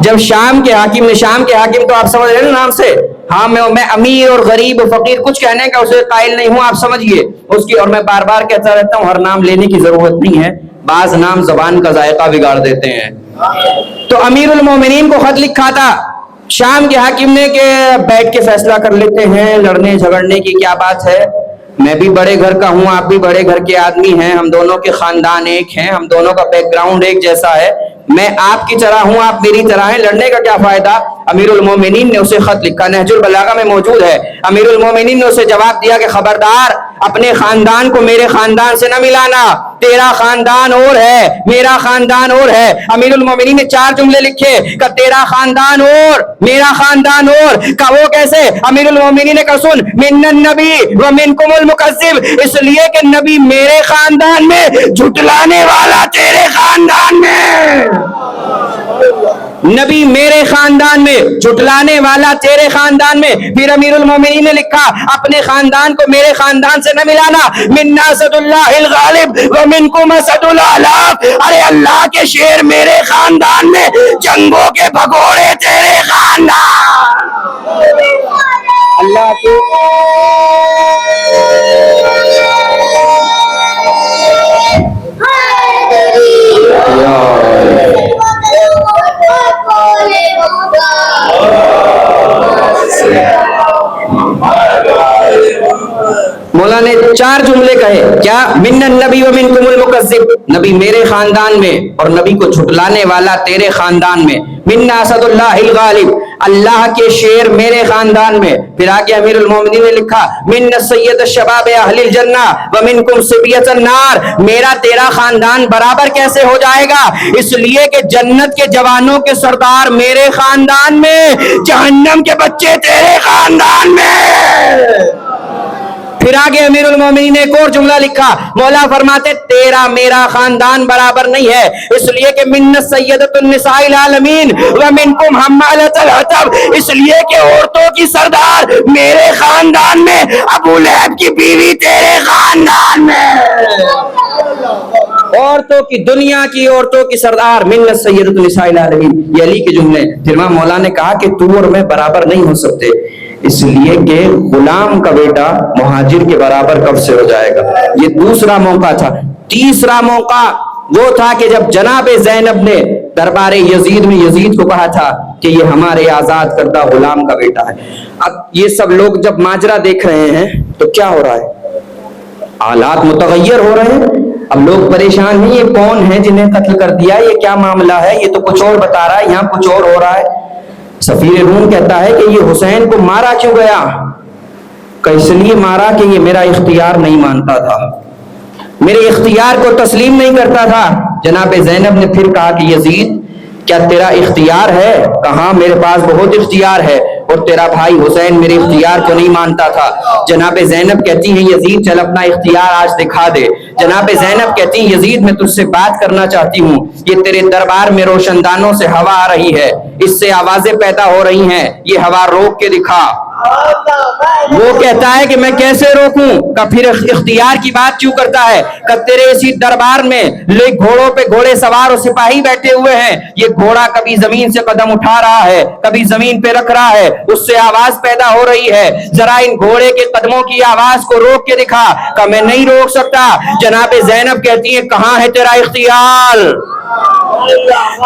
جب شام کے حاکم نے شام کے حاکم تو آپ سمجھ رہے ہیں نام سے ہاں میں امیر اور غریب فقیر کچھ کہنے کا اسے قائل نہیں ہوں آپ سمجھئے اس کی. اور میں بار بار کہتا رہتا ہوں ہر نام لینے کی ضرورت نہیں ہے بعض نام زبان کا ذائقہ بگاڑ دیتے ہیں. تو امیر المومنین کو خط لکھا تھا شام کے حاکم نے کہ بیٹھ کے فیصلہ کر لیتے ہیں لڑنے جھگڑنے کی کیا بات ہے. میں بھی بڑے گھر کا ہوں آپ بھی بڑے گھر کے آدمی ہیں ہم دونوں کے خاندان ایک ہیں ہم دونوں کا بیک گراؤنڈ ایک جیسا ہے میں آپ کی طرح ہوں آپ میری طرح ہیں لڑنے کا کیا فائدہ. امیر المومنین نے اسے خط لکھا نہج البلاغہ میں موجود ہے. امیر المومنین نے اسے جواب دیا کہ خبردار اپنے خاندان کو میرے خاندان سے نہ ملانا تیرا خاندان اور ہے میرا خاندان اور ہے. امیر المومنین نے 4 جملے لکھے کہ تیرا خاندان اور میرا خاندان اور کا وہ کیسے. امیر المومنین نے کہا سن من النبی و منکم المکذب اس لیے کہ نبی میرے خاندان میں جھٹلانے والا تیرے خاندان میں نبی میرے خاندان میں جھٹلانے والا تیرے خاندان میں. پھر امیر المومنین نے لکھا اپنے خاندان کو میرے خاندان سے نہ ملانا منا اسد اللہ الغالب ومنکم اسد الالاف. ارے اللہ کے شیر میرے خاندان میں جنگوں کے بھگوڑے تیرے خاندان. اللہ کے مولانا مولا نے 4 جملے کہے، کیا؟ من النبی و منکم المکذب، نبی میرے خاندان میں اور نبی کو جھٹلانے والا تیرے خاندان میں، من اسد اللہ الغالب، اللہ کے شیر میرے خاندان میں، پھر آگے امیر المومنین نے لکھا من سید الشباب اہل الجنہ و منکم صبیۃ النار، میرا تیرا خاندان برابر کیسے ہو جائے گا؟ اس لیے کہ جنت کے جوانوں کے سردار میرے خاندان میں، جہنم کے بچے تیرے خاندان میں۔ پھر آگے امیر المومنین نے ایک اور جملہ لکھا، مولا فرماتے تیرا میرا خاندان برابر نہیں ہے، اس لیے کہ من سیدۃ النساء العالمین ومنکم حمالۃ الحطب، اس لیے کہ عورتوں کی سردار میرے خاندان میں، ابو لہب کی بیوی تیرے خاندان میں، عورتوں کی، دنیا کی عورتوں کی سردار من سیدۃ النساء العالمین، یہ علی کے جملے۔ پھر وہاں مولا نے کہا کہ تو اور میں برابر نہیں ہو سکتے، اس لیے کہ غلام کا بیٹا مہاجر کے برابر کب سے ہو جائے گا؟ یہ دوسرا موقع تھا۔ تیسرا موقع وہ تھا کہ جب جناب زینب نے دربار یزید میں یزید کو کہا تھا کہ یہ ہمارے آزاد کردہ غلام کا بیٹا ہے۔ اب یہ سب لوگ جب ماجرا دیکھ رہے ہیں تو کیا ہو رہا ہے؟ حالات متغیر ہو رہے ہیں، اب لوگ پریشان ہیں، یہ کون ہے جنہیں قتل کر دیا، یہ کیا معاملہ ہے، یہ تو کچھ اور بتا رہا ہے، یہاں کچھ اور ہو رہا ہے۔ سفیر روم کہتا ہے کہ یہ حسین کو مارا کیوں گیا؟ کہ اس لیے مارا کہ یہ میرا اختیار نہیں مانتا تھا، میرے اختیار کو تسلیم نہیں کرتا تھا۔ جناب زینب نے پھر کہا کہ یزید کیا تیرا اختیار ہے؟ کہاں میرے پاس بہت اختیار ہے، اور تیرا بھائی حسین میرے اختیار کو نہیں مانتا تھا۔ جناب زینب کہتی ہیں یزید چل اپنا اختیار آج دکھا دے۔ جناب زینب کہتی ہیں یزید میں تجھ سے بات کرنا چاہتی ہوں، یہ تیرے دربار میں روشن دانوں سے ہوا آ رہی ہے، اس سے آوازیں پیدا ہو رہی ہیں، یہ ہوا روک کے دکھا۔ وہ کہتا ہے کہ میں کیسے روکوں؟ کہ پھر اختیار کی بات کیوں کرتا ہے؟ کہ تیرے اسی دربار میں گھوڑوں پہ گھوڑے سوار اور سپاہی بیٹھے ہوئے ہیں، یہ گھوڑا کبھی زمین سے قدم اٹھا رہا ہے، کبھی زمین پہ رکھ رہا ہے، اس سے آواز پیدا ہو رہی ہے، ذرا ان گھوڑے کے قدموں کی آواز کو روک کے دکھا۔ کہ میں نہیں روک سکتا۔ جناب زینب کہتی ہے کہاں ہے تیرا اختیار؟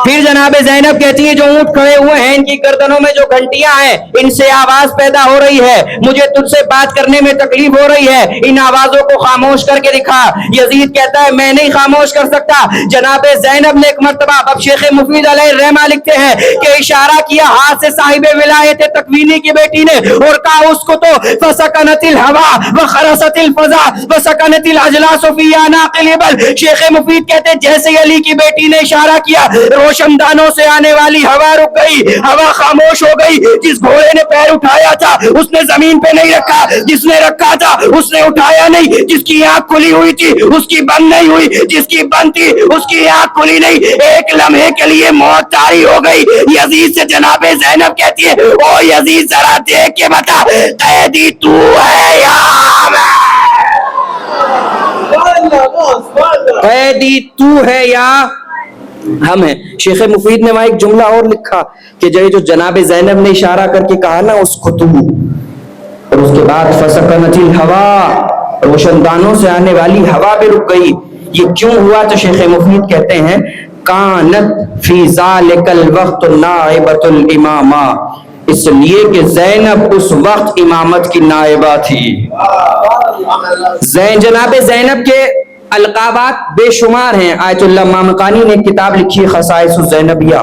پھر جناب زینب کہتی ہیں جو اونٹ کھڑے ہوئے ہیں ان کی گردنوں میں جو گھنٹیاں ہیں ان سے آواز پیدا ہو رہی ہے، مجھے تجھ سے بات کرنے میں تکلیف ہو رہی ہے، ان آوازوں کو خاموش کر کے دکھا۔ یزید کہتا ہے میں نہیں خاموش کر سکتا۔ جناب زینب نے ایک مرتبہ، اب شیخ مفید علیہ الرحمہ لکھتے ہیں کہ اشارہ کیا ہاتھ سے صاحب ولایت تکوینی کی بیٹی نے اور کہا اس کو تو فسکنت الہوا وخرست الفضا وسکنت الاجلاس فی اعناق الابل۔ شیخ مفید کہتے ہیں جیسے علی کی بیٹی نے اشارہ کیا روشن دانوں سے آنے والی ہوا رک گئی، ہوا خاموش ہو گئی۔ جس گھوڑے نے پیر اٹھایا تھا اس نے زمین پہ نہیں رکھا، جس نے رکھا تھا اس نے اٹھایا نہیں، جس کی آنکھ کھلی ہوئی تھی اس کی بند نہیں ہوئی، جس کی بند تھی اس کی آنکھ کھلی نہیں، ایک لمحے کے لیے موت طاری ہو گئی۔ یزید سے جناب زینب کہتی ہے او یزید ذرا دیکھ کے بتا قیدی تو ہے یا قیدی تو ہے یا ہم ہیں؟ شیخ مفید نے وہاں ایک جملہ اور لکھا کہ جو جناب زینب نے اشارہ کر کے کہا نا اس کو تو، اور اس کے بعد فسکنت الہوا، روشن دانوں سے آنے والی ہوا بھی رک گئی۔ یہ کیوں ہوا؟ تو شیخ مفید کہتے ہیں کانت فی ذالک الوقت نائبۃ الامامہ، اس لیے کہ زینب اس وقت امامت کی نائبہ تھی۔ جناب زینب کے القابات بے شمار ہیں۔ آیت اللہ مامقانی نے ایک کتاب لکھی ہے خصائص الزینبیہ،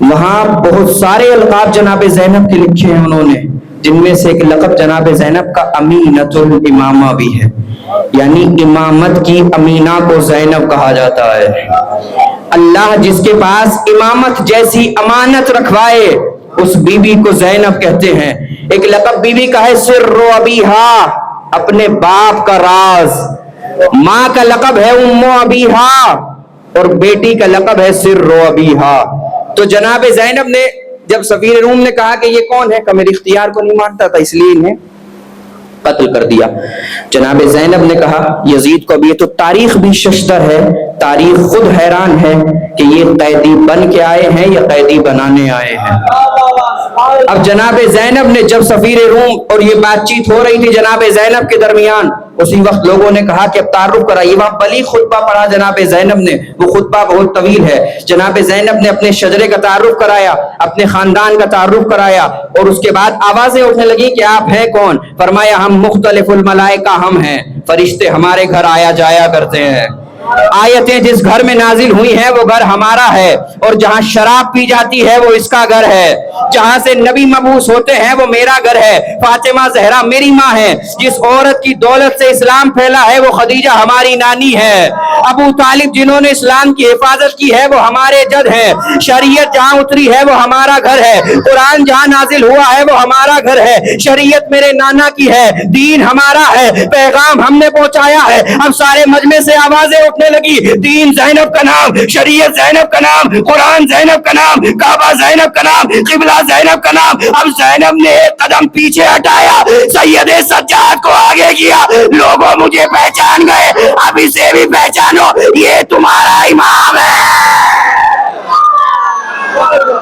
وہاں بہت سارے القاب جناب زینب کے لکھے ہیں انہوں نے، جن میں سے ایک لقب جناب زینب کا امینۃ الامامہ بھی ہے، یعنی امامت کی امینہ کو زینب کہا جاتا ہے۔ اللہ جس کے پاس امامت جیسی امانت رکھوائے اس بی بی کو زینب کہتے ہیں۔ ایک لقب بی بی کا ہے سر ابیہا، اپنے باپ کا راز۔ ماں کا لقب ہے ام ابیہا اور بیٹی کا لقب ہے سر ابیہا۔ تو جناب زینب نے جب سفیر روم نے کہا کہ یہ کون ہے، کہ میرے اختیار کو نہیں مانتا تھا اس لیے انہیں قتل کر دیا۔ جناب زینب نے کہا یزید کو، اب یہ تو تاریخ بھی ششدر ہے، تاریخ خود حیران ہے کہ یہ قیدی بن کے آئے ہیں یا قیدی بنانے آئے ہیں۔ اب جناب زینب نے جب سفیر روم اور یہ بات چیت ہو رہی تھی جناب زینب کے درمیان، اسی وقت لوگوں نے کہا کہ اب تعارف کرائیے. وہاں بلیغ خطبہ پڑھا جناب زینب نے, وہ خطبہ بہت طویل ہے. جناب زینب نے اپنے شجرے کا تعارف کرایا, اپنے خاندان کا تعارف کرایا, اور اس کے بعد آوازیں اٹھنے لگی کہ آپ ہیں کون؟ فرمایا ہم مختلف الملائکہ ہم ہیں, فرشتے ہمارے گھر آیا جایا کرتے ہیں. آیتیں جس گھر میں نازل ہوئی ہیں وہ گھر ہمارا ہے, اور جہاں شراب پی جاتی ہے وہ اس کا گھر ہے. جہاں سے نبی مبعوث ہوتے ہیں وہ میرا گھر ہے. فاطمہ زہرا میری ماں ہے. جس عورت کی دولت سے اسلام پھیلا ہے وہ خدیجہ ہماری نانی ہے. ابو طالب جنہوں نے اسلام کی حفاظت کی ہے وہ ہمارے جد ہیں. شریعت جہاں اتری ہے وہ ہمارا گھر ہے. قرآن جہاں نازل ہوا ہے وہ ہمارا گھر ہے. شریعت میرے نانا کی ہے, دین ہمارا ہے, پیغام ہم نے پہنچایا ہے. اب سارے مجمع سے آوازیں اٹھنے لگی, دین زینب کا نام, شریعت زینب کا نام, قرآن زینب کا نام, کعبہ زینب کا نام, قبلہ زینب کا نام. اب زینب نے ایک قدم پیچھے ہٹایا, سید سجاد کو آگے کیا. لوگوں مجھے پہچان گئے, اب اسے بھی پہچانو, یہ تمہارا امام ہے.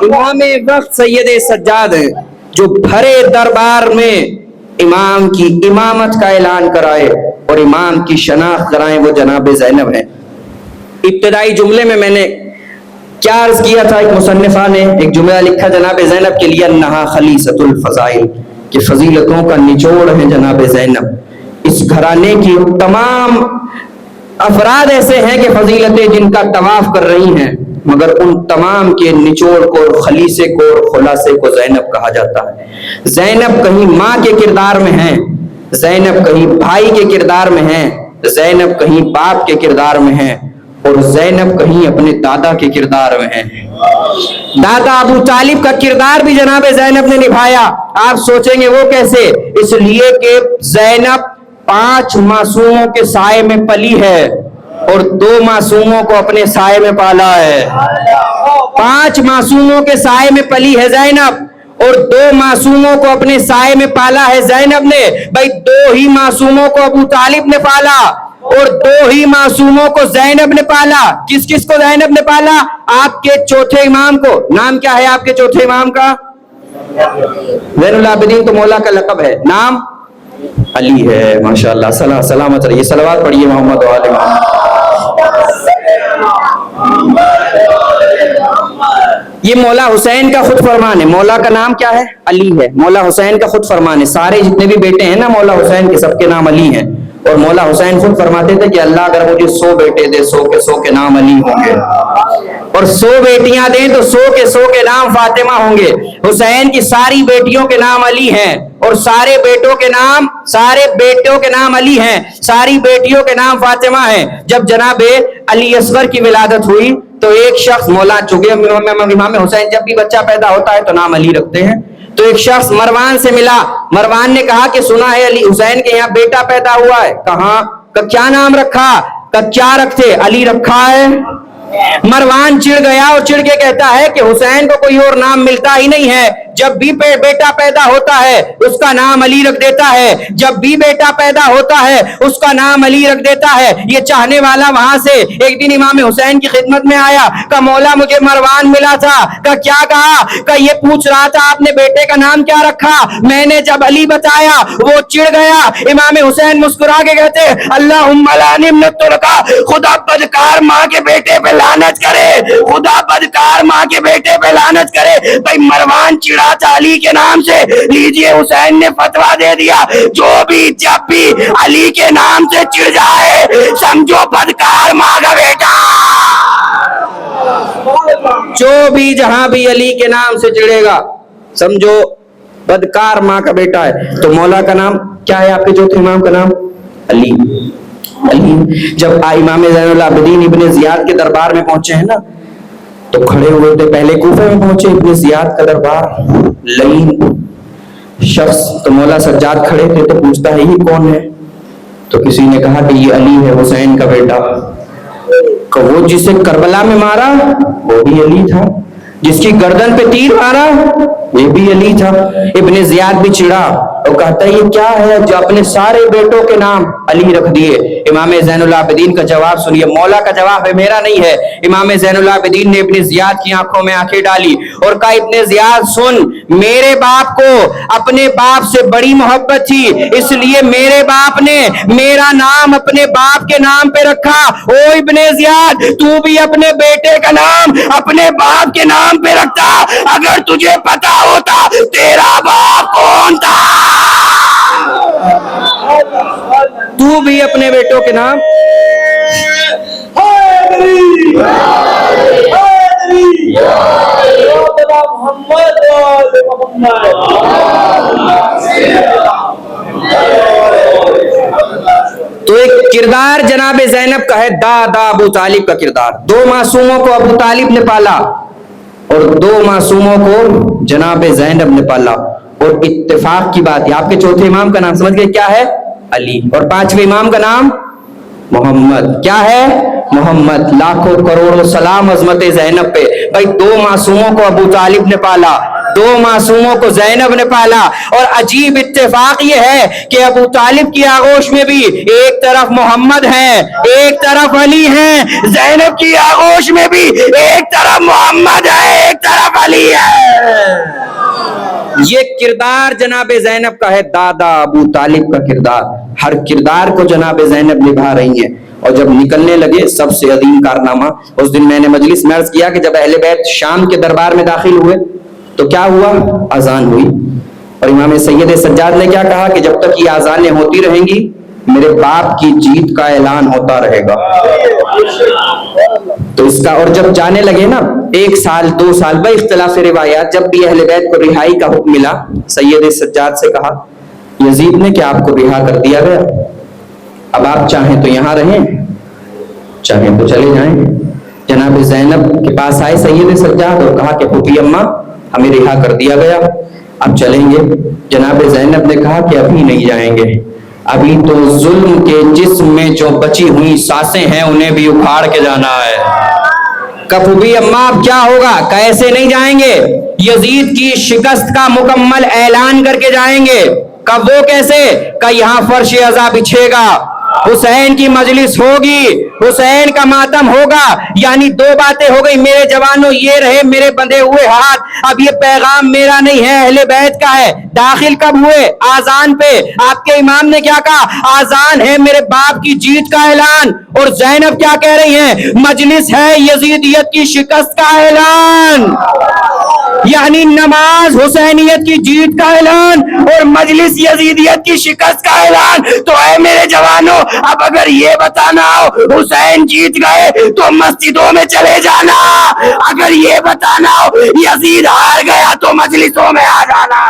امام وقت سید سجاد ہے جو بھرے دربار میں امام کی امامت کا اعلان کرائے اور امام کی شناخت کرائیں, وہ جناب زینب ہیں. ابتدائی جملے میں نے کیا عرض کیا تھا؟ ایک مصنفہ نے ایک جملہ لکھا جناب زینب کے لیے, انہا خلیصۃ الفضائل, کہ فضیلتوں کا نچوڑ ہے جناب زینب. اس گھرانے کی تمام افراد ایسے ہیں کہ فضیلتیں جن کا طواف کر رہی ہیں, مگر ان تمام کے نچوڑ کو, خلیصے کو اور خلاصے کو زینب کہا جاتا ہے. زینب کہیں ماں کے کردار میں ہیں, زینب کہیں بھائی کے کردار میں ہیں, زینب کہیں باپ کے کردار میں ہیں, اور زینب کہیں اپنے دادا کے کردار میں ہیں. دادا ابو طالب کا کردار بھی جناب زینب نے نبھایا. آپ سوچیں گے وہ کیسے؟ اس لیے کہ زینب 5 معصوموں کے سائے میں پلی ہے اور 2 معصوموں کو اپنے سائے میں پالا ہے. 5 معصوموں کے سائے میں پلی ہے زینب اور 2 معصوموں کو اپنے سائے میں پالا ہے زینب نے. بھائی 2 ہی معصوموں کو ابو طالب نے پالا اور 2 ہی معصوموں کو زینب نے پالا. کس کس کو زینب نے پالا؟ آپ کے چوتھے امام کو. نام کیا ہے آپ کے چوتھے امام کا؟ زین العابدین تو مولا کا لقب ہے, نام علی ہے. ماشاءاللہ, سلامت رہیے. صلوات پڑھیے محمد و آل محمد. یہ مولا حسین کا خود فرمان ہے. مولا کا نام کیا ہے؟ علی ہے. مولا حسین کا خود فرمان ہے. سارے جتنے بھی بیٹے ہیں نا مولا حسین کے, سب کے نام علی ہیں. اور مولا حسین خود فرماتے تھے کہ اللہ اگر مجھے 100 بیٹے دے, 100 کے نام علی ہوں گے, اور 100 بیٹیاں دیں تو 100 کے نام فاطمہ ہوں گے. حسین کی ساری بیٹیوں کے نام علی ہیں اور سارے بیٹوں کے نام علی ہیں, ساری بیٹیوں کے نام فاطمہ ہیں. جب جناب علی اصغر کی ولادت ہوئی تو ایک شخص, مولا چونکہ امام حسین جب بھی بچہ پیدا ہوتا ہے تو نام علی رکھتے ہیں, تو ایک شخص مروان سے ملا. مروان نے کہا کہ سنا ہے علی حسین کے یہاں بیٹا پیدا ہوا ہے. کہاں؟ کہ کیا نام رکھا؟ کہ کیا رکھتے؟ علی رکھا ہے. مروان چڑ گیا اور چڑ کے کہتا ہے کہ حسین کو کوئی اور نام ملتا ہی نہیں ہے. جب بھی بیٹا پیدا ہوتا ہے اس کا نام علی رکھ دیتا ہے, جب بھی بیٹا پیدا ہوتا ہے اس کا نام علی رکھ دیتا ہے. یہ چاہنے والا وہاں سے ایک دن امام حسین کی خدمت میں آیا. کہ مولا مجھے مروان ملا تھا. کہ کیا کہا؟ کہ یہ پوچھ رہا تھا آپ نے بیٹے کا نام کیا رکھا. میں نے جب علی بتایا وہ چڑ گیا. امام حسین مسکرا کے کہتے اللہم لا نمت لکا, خدا بدکار ماں کے بیٹے پہ لعنت کرے, خدا بدکار ماں کے بیٹے پہ لعنت کرے. بھائی مروان چڑا تھا علی کے نام سے, لیجئے حسین نے فتویٰ دے دیا جو بھی جب بھی علی کے نام سے چڑ جائے سمجھو بدکار ماں کا بیٹا. جو بھی جہاں بھی علی کے نام سے چڑھے گا سمجھو بدکار ماں کا بیٹا ہے. تو مولا کا نام کیا ہے آپ کے چوتھے امام کا نام؟ علی. علی. جب امام زین العابدین ابن زیاد کے دربار میں پہنچے ہیں نا تو کھڑے ہوئے تھے, پہلے کوفے میں پہنچے, ابن زیاد کا دربار, لعین شخص. تو مولا سجاد کھڑے تھے تو پوچھتا ہے یہ کون ہے؟ تو کسی نے کہا کہ یہ علی ہے, حسین کا بیٹا. کہ وہ جسے کربلا میں مارا وہ بھی علی تھا, جس کی گردن پہ تیر مارا یہ بھی علی تھا. ابن زیاد بھی چڑھا اور کہتا ہے یہ کیا ہے جو اپنے سارے بیٹوں کے نام علی رکھ دیے. امام زین العابدین کا جواب سنیے. مولا کا جواب ہے, میرا نہیں ہے. امام زین العابدین نے ابن زیاد کی آنکھوں میں آنکھیں ڈالی اور کہا ابن زیاد سن, میرے باپ کو اپنے باپ سے بڑی محبت تھی، اس لیے میرے باپ نے میرا نام اپنے باپ کے نام پہ رکھا۔ او ابن زیاد، تو بھی اپنے بیٹے کا نام اپنے باپ کے نام پہ رکھتا اگر تجھے پتا ہوتا تیرا باپ کون تھا۔ تو بھی اپنے بیٹوں کے نام تو ایک کردار جناب زینب کا ہے، دادا ابو طالب کا کردار۔ 2 معصوموں کو ابو طالب نے پالا اور 2 معصوموں کو جناب زینب نے پالا، اور اتفاق کی بات ہے آپ کے چوتھے امام کا نام سمجھ گئے کیا ہے؟ علی، اور 5ویں امام کا نام محمد، کیا ہے؟ محمد۔ لاکھوں کروڑوں سلام عظمت زینب پہ۔ بھائی 2 معصوموں کو ابو طالب نے پالا، 2 معصوموں کو زینب نے پالا، اور عجیب اتفاق یہ ہے کہ ابو طالب کی آغوش میں بھی ایک طرف محمد ہے، ایک طرف علی ہے، زینب کی آغوش میں بھی ایک طرف محمد ہے، ایک طرف علی ہے۔ یہ کردار جناب زینب کا ہے، دادا ابو طالب کا کردار۔ ہر کردار کو جناب زینب نبھا رہی ہیں، اور جب نکلنے لگے سب سے عظیم کارنامہ، اس دن میں نے مجلس میں عرض کیا کہ جب اہل بیت شام کے دربار میں داخل ہوئے تو کیا ہوا؟ اذان ہوئی، اور امام سید سجاد نے کیا کہا کہ جب تک یہ اذانیں ہوتی رہیں گی میرے باپ کی جیت کا اعلان ہوتا رہے گا۔ تو اس کا، اور جب جانے لگے نا 1 سال 2 سال بھائی اختلاف روایات، جب بھی اہل بیت کو رہائی کا حکم ملا سید سجاد سے کہا یزید نے کہ آپ کو رہا کر دیا گیا، اب آپ چاہیں تو یہاں رہیں چاہیں تو چلے جائیں۔ جناب زینب کے پاس آئے سید سجاد اور کہا کہ پھوپھی اماں ہمیں رہا کر دیا گیا، اب چلیں گے۔ جناب زینب نے کہا کہ ابھی نہیں جائیں گے، ابھی تو ظلم کے جسم میں جو بچی ہوئی سانسیں ہیں انہیں بھی اکھاڑ کے جانا ہے۔ پھوپھی اماں اب کیا ہوگا؟ کیسے نہیں جائیں گے؟ یزید کی شکست کا مکمل اعلان کر کے جائیں گے۔ کب؟ وہ کیسے؟ کہ یہاں فرش عزا بچھے گا، حسین کی مجلس ہوگی، حسین کا ماتم ہوگا۔ یعنی 2 باتیں ہو گئی، میرے جوانوں یہ رہے میرے بندھے ہوئے ہاتھ، اب یہ پیغام میرا نہیں ہے اہل بیت کا ہے۔ داخل کب ہوئے؟ آذان پہ۔ آپ کے امام نے کیا کہا؟ آذان ہے میرے باپ کی جیت کا اعلان، اور زینب کیا کہہ رہی ہیں؟ مجلس ہے یزیدیت کی شکست کا اعلان۔ یعنی نماز حسینیت کی جیت کا اعلان اور مجلس یزیدیت کی شکست کا اعلان۔ تو اے میرے جوانوں، اب اگر یہ بتانا ہو حسین جیت گئے تو مسجدوں میں چلے جانا، اگر یہ بتانا ہو یزید ہار گیا تو مجلسوں میں آ جانا۔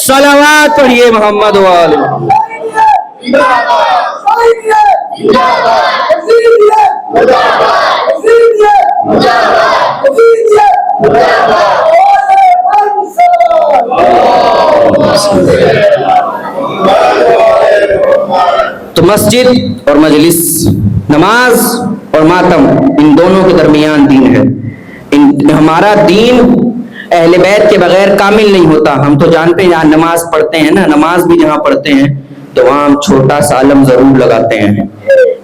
صلوات پڑھیے محمد والے۔ تو مسجد اور مجلس، نماز اور ماتم، ان دونوں کے درمیان دین ہے۔ ہمارا دین اہل بیت کے بغیر کامل نہیں ہوتا۔ ہم تو جانتے ہیں جہاں نماز پڑھتے ہیں نا، نماز بھی جہاں پڑھتے ہیں تو وہاں ہم چھوٹا سا علم ضرور لگاتے ہیں،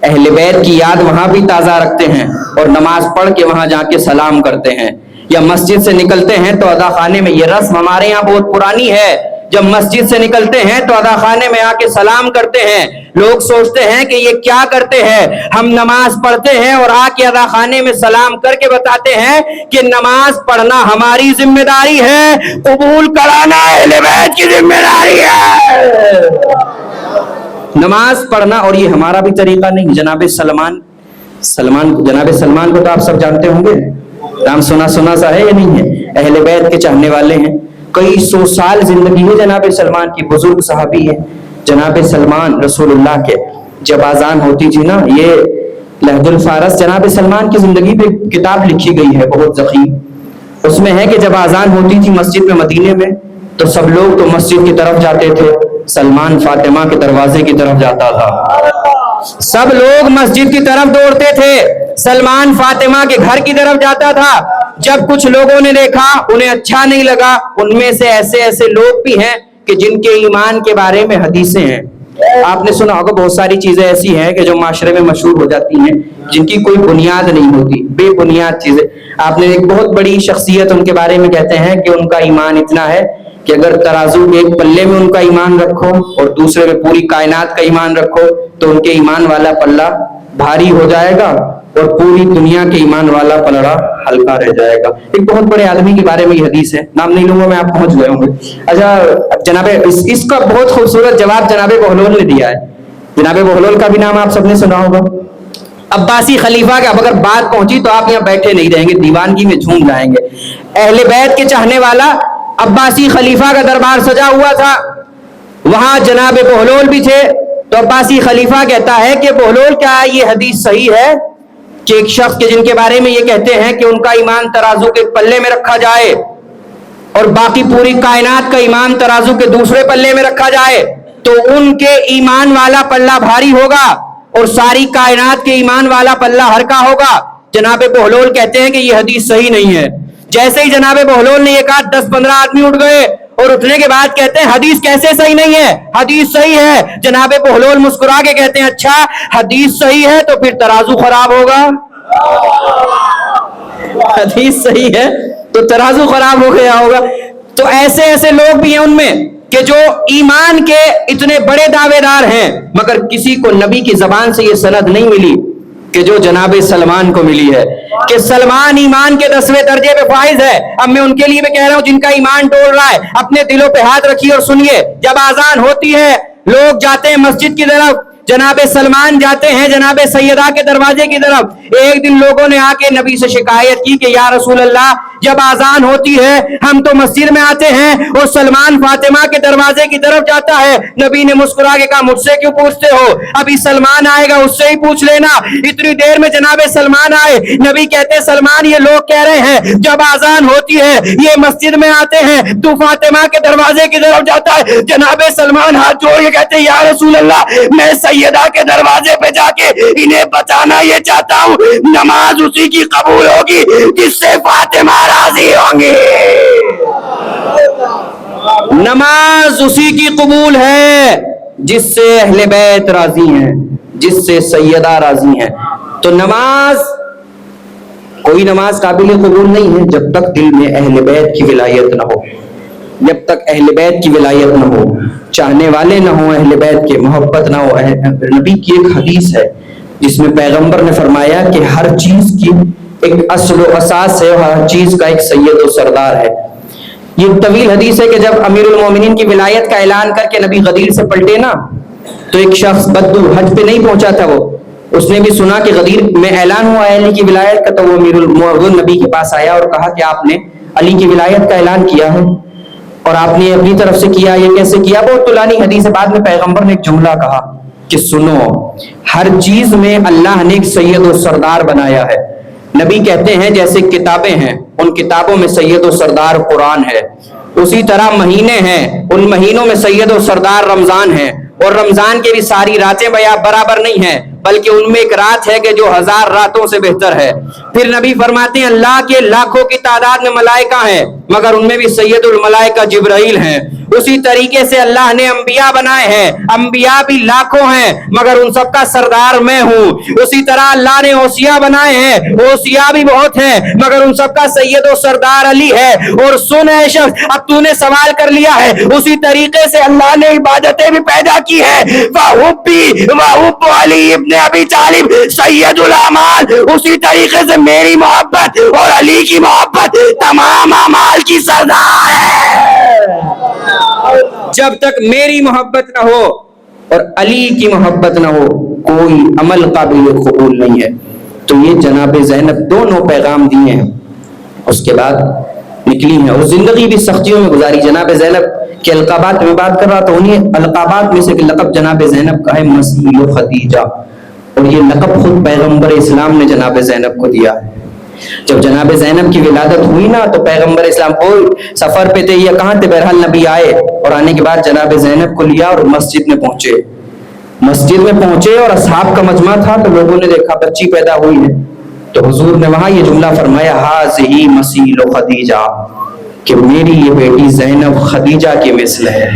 اہل بیت کی یاد وہاں بھی تازہ رکھتے ہیں، اور نماز پڑھ کے وہاں جا کے سلام کرتے ہیں۔ یا مسجد سے نکلتے ہیں تو ادا خانے میں، یہ رسم ہمارے یہاں بہت پرانی ہے، جب مسجد سے نکلتے ہیں تو ادا خانے میں آ کے سلام کرتے ہیں۔ لوگ سوچتے ہیں کہ یہ کیا کرتے ہیں؟ ہم نماز پڑھتے ہیں اور آ کے ادا خانے میں سلام کر کے بتاتے ہیں کہ نماز پڑھنا ہماری ذمہ داری ہے، قبول کرانا اہل بیت کی ذمہ داری ہے۔ نماز پڑھنا، اور یہ ہمارا بھی طریقہ نہیں۔ جناب سلمان کو تو آپ سب جانتے ہوں گے، نام سنا سا ہے یا نہیں ہے؟ اہل بیت کے چاہنے والے ہیں، کئی 100 سال زندگی ہے جناب سلمان کی، بزرگ صحابی ہے جناب سلمان رسول اللہ کے۔ جب اذان ہوتی تھی نا، یہ لہج الفارس جناب سلمان کی زندگی پہ کتاب لکھی گئی ہے بہت ضخیم، اس میں ہے کہ جب اذان ہوتی تھی مسجد میں مدینے میں تو سب لوگ تو مسجد کی طرف جاتے تھے، سلمان فاطمہ کے دروازے کی طرف جاتا تھا۔ سب لوگ مسجد کی طرف دوڑتے تھے، سلمان فاطمہ کے گھر کی طرف جاتا تھا۔ جب کچھ لوگوں نے دیکھا انہیں اچھا نہیں لگا، ان میں سے ایسے لوگ بھی ہیں کہ جن کے ایمان کے بارے میں حدیثیں ہیں، آپ نے سنا ہوگا بہت ساری چیزیں ایسی ہیں کہ جو معاشرے میں مشہور ہو جاتی ہیں جن کی کوئی بنیاد نہیں ہوتی، بے بنیاد چیزیں. آپ نے ایک بہت بڑی شخصیت ان کے بارے میں کہتے ہیں کہ ان کا ایمان اتنا ہے کہ اگر ترازو کے ایک پلے میں ان کا ایمان رکھو اور دوسرے میں پوری کائنات کا ایمان رکھو تو ان کے ایمان والا پلہ بھاری ہو جائے گا اور پوری دنیا کے ایمان والا پلڑا ہلکا رہ جائے گا. ایک بہت بڑے آدمی کے بارے میں یہ حدیث ہے، نام نہیں لوں گا میں، آپ پہنچ گئے ہوں گے. اچھا جناب اس کا بہت خوبصورت جواب جناب بہلول نے دیا ہے. جناب بہلول کا بھی نام آپ سب نے سنا ہوگا. عباسی خلیفہ کے اب اگر بات پہنچی تو آپ یہاں بیٹھے نہیں رہیں گے، دیوانگی میں جھوم جائیں گے. اہل بیت کے چاہنے والا عباسی خلیفہ کا دربار سجا ہوا تھا، وہاں جناب بہلول بھی تھے. تو عباسی خلیفہ کہتا ہے کہ بہلول کیا یہ حدیث صحیح ہے کہ ایک شخص کے جن کے بارے میں یہ کہتے ہیں کہ ان کا ایمان ترازو کے پلے میں رکھا جائے اور باقی پوری کائنات کا ایمان ترازو کے دوسرے پلے میں رکھا جائے تو ان کے ایمان والا پلہ بھاری ہوگا اور ساری کائنات کے ایمان والا پلہ ہلکا ہوگا. جناب بہلول کہتے ہیں کہ یہ حدیث صحیح نہیں ہے. جیسے ہی جناب بہلول نے ایک 10-15 آدمی اٹھ گئے اور اٹھنے کے بعد کہتے ہیں حدیث کیسے صحیح نہیں ہے، حدیث صحیح ہے. جناب بہلول مسکرا کے کہتے ہیں اچھا حدیث صحیح ہے تو پھر ترازو خراب ہوگا. حدیث صحیح ہے تو ترازو خراب ہو گیا ہوگا. تو ایسے ایسے لوگ بھی ہیں ان میں کہ جو ایمان کے اتنے بڑے دعوے دار ہیں مگر کسی کو نبی کی زبان سے یہ سند نہیں ملی کہ جو جناب سلمان کو ملی ہے کہ سلمان ایمان کے 10ویں درجے پہ فائز ہے. اب میں ان کے لیے بھی کہہ رہا ہوں جن کا ایمان ڈول رہا ہے اپنے دلوں پہ ہاتھ رکھیے اور سنیے. جب آذان ہوتی ہے لوگ جاتے ہیں مسجد کی طرف، جناب سلمان جاتے ہیں جناب سیدہ کے دروازے کی طرف. ایک دن لوگوں نے آ کے نبی سے شکایت کی کہ یا رسول اللہ جب آذان ہوتی ہے ہم تو مسجد میں آتے ہیں اور سلمان فاطمہ کے دروازے کی طرف جاتا ہے. نبی نے مسکرا کے کہا مجھ سے کیوں پوچھتے ہو، ابھی سلمان آئے گا اس سے ہی پوچھ لینا. اتنی دیر میں جناب سلمان آئے. نبی کہتے ہیں سلمان یہ لوگ کہہ رہے ہیں جب آذان ہوتی ہے یہ مسجد میں آتے ہیں تو فاطمہ کے دروازے کی طرف جاتا ہے. جناب سلمان ہاتھ جوڑ کے کہتے ہیں یا رسول اللہ میں سیدہ کے دروازے پہ جا کے انہیں بتانا یہ چاہتا ہوں نماز اسی کی قبول ہوگی جس سے فاطمہ راضی ہوں گی. نماز اسی کی قبول ہے جس سے اہل بیت راضی ہیں، جس سے سیدہ راضی ہیں. تو نماز کوئی نماز قابل قبول نہیں ہے جب تک دل میں اہل بیت کی ولایت نہ ہو، جب تک اہل بیت کی ولایت نہ ہو، چاہنے والے نہ ہوں اہل بیت کے، محبت نہ ہو. نبی کی ایک حدیث ہے جس میں پیغمبر نے فرمایا کہ ہر چیز کی ایک اصل و اساس ہے اور ہر چیز کا ایک سید و سردار ہے. یہ طویل حدیث ہے کہ جب امیر المومنین کی ولایت کا اعلان کر کے نبی غدیر سے پلٹے نا تو ایک شخص بدو حج پہ نہیں پہنچا تھا، وہ اس نے بھی سنا کہ غدیر میں اعلان ہوا ہے علی کی ولایت کا، تو وہ امیر المومنین نبی کے پاس آیا اور کہا کہ آپ نے علی کی ولایت کا اعلان کیا ہے اور آپ نے اپنی طرف سے کیا، یہ کیسے کیا؟ بہت طولانی حدیث ہے. بعد میں پیغمبر نے ایک جملہ کہا کہ سنو ہر چیز میں اللہ نے ایک سید و سردار بنایا ہے. نبی کہتے ہیں جیسے کتابیں ہیں ان کتابوں میں سید و سردار قرآن ہے، اسی طرح مہینے ہیں ان مہینوں میں سید و سردار رمضان ہے. اور رمضان کی بھی ساری راتیں برابر نہیں ہیں بلکہ ان میں ایک رات ہے کہ جو 1000 راتوں سے بہتر ہے. پھر نبی فرماتے ہیں اللہ کے لاکھوں کی تعداد میں ملائکہ ہیں مگر ان میں بھی سید الملائکہ جبرائیل ہیں. اسی طریقے سے اللہ نے انبیاء بنائے ہیں، انبیاء بھی لاکھوں ہیں مگر ان سب کا سردار میں ہوں. اسی طرح اللہ نے اوصیاء بنائے ہیں، اوصیاء بھی بہت ہیں مگر ان سب کا سید و سردار علی ہے. اور سن اے شخص اب تو نے سوال کر لیا ہے، اسی طریقے سے اللہ نے عبادتیں بھی پیدا کی ہے. وَحُبِّي وَحُبُّ عَلِي ابن ابی طالب سید الاعمال، اسی طریقے سے میری محبت اور علی کی محبت تمام اعمال کی سردار ہے. جب تک میری محبت نہ ہو اور علی کی محبت نہ ہو کوئی عمل قابل قبول نہیں ہے. تو یہ جناب زینب دونوں پیغام دیے ہیں، اس کے بعد نکلی ہیں اور زندگی بھی سختیوں میں گزاری. جناب زینب کے القابات میں بات کر رہا تھا، انہیں القابات میں سے ایک لقب جناب زینب کا ہے مسیل و خدیجہ، اور یہ لقب خود پیغمبر اسلام نے جناب زینب کو دیا ہے. جب جناب زینب کی ولادت ہوئی نا تو پیغمبر اسلام کو سفر پہ تھے یا کہاں تھے، بہرحال نبی آئے اور آنے کے بعد جناب زینب کو لیا اور مسجد میں پہنچے اور اصحاب کا مجمع تھا تو لوگوں نے دیکھا بچی پیدا ہوئی ہے تو حضور نے وہاں یہ جملہ فرمایا ہاذہی مسیل خدیجہ، کہ میری یہ بیٹی زینب خدیجہ کی مثل ہے.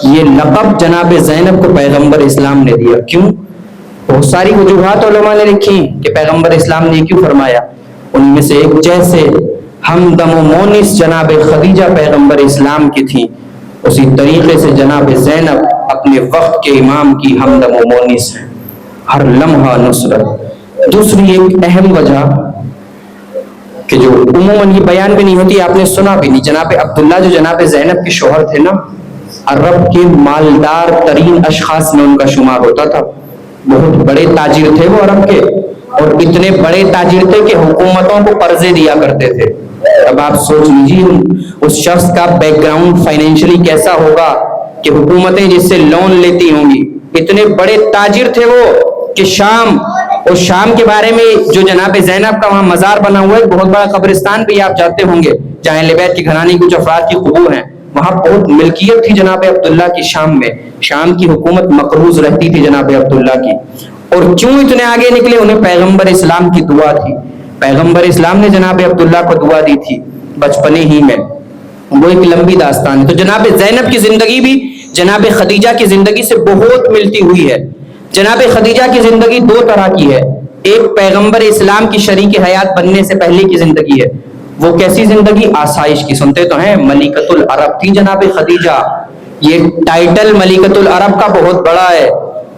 یہ لقب جناب زینب کو پیغمبر اسلام نے دیا. کیوں؟ بہت ساری وجوہات علماء نے لکھی کہ پیغمبر اسلام نے کیوں فرمایا. ان میں سے ایک، جیسے ہمدم و مونس جناب خدیجہ پیغمبر اسلام کی تھی، اسی طریقے سے جناب زینب اپنے وقت کے امام کی ہمدم و مونس ہے، ہر لمحہ نصرت. دوسری ایک اہم وجہ کہ جو عموماً یہ بیان بھی نہیں ہوتی، آپ نے سنا بھی نہیں، جناب عبداللہ جو جناب زینب کے شوہر تھے نا، عرب کے مالدار ترین اشخاص میں ان کا شمار ہوتا تھا. بہت بڑے تاجر تھے وہ عرب کے، اور اتنے بڑے تاجر تھے کہ حکومتوں کو قرضے دیا کرتے تھے. اب آپ سوچ لیجیے اس شخص کا بیک گراؤنڈ فائنینشلی کیسا ہوگا کہ حکومتیں جس سے لون لیتی ہوں گی. اتنے بڑے تاجر تھے وہ کہ شام، اور شام کے بارے میں جو جناب زینب کا وہاں مزار بنا ہوا ہے، بہت بڑا قبرستان بھی آپ جاتے ہوں گے جہاں اہل بیت کے گھرانے کچھ افراد کی قبور ہیں، وہاں بہت ملکیت تھی جناب عبداللہ کی شام میں. شام کی حکومت مقروض رہتی تھی جناب عبداللہ کی. اور کیوں اتنے آگے نکلے؟ انہیں پیغمبر اسلام کی دعا تھی. پیغمبر اسلام نے جناب عبداللہ کو دعا دی تھی بچپنے ہی میں. وہ ایک لمبی داستان ہے. تو جناب زینب کی زندگی بھی جناب خدیجہ کی زندگی سے بہت ملتی ہوئی ہے. جناب خدیجہ کی زندگی دو طرح کی ہے. ایک پیغمبر اسلام کی شریک حیات بننے سے پہلے کی زندگی ہے. وہ کیسی زندگی؟ آسائش کی. سنتے تو ہیں ملکۃ العرب تھی جناب خدیجہ. یہ ٹائٹل ملکۃ العرب کا بہت بڑا ہے.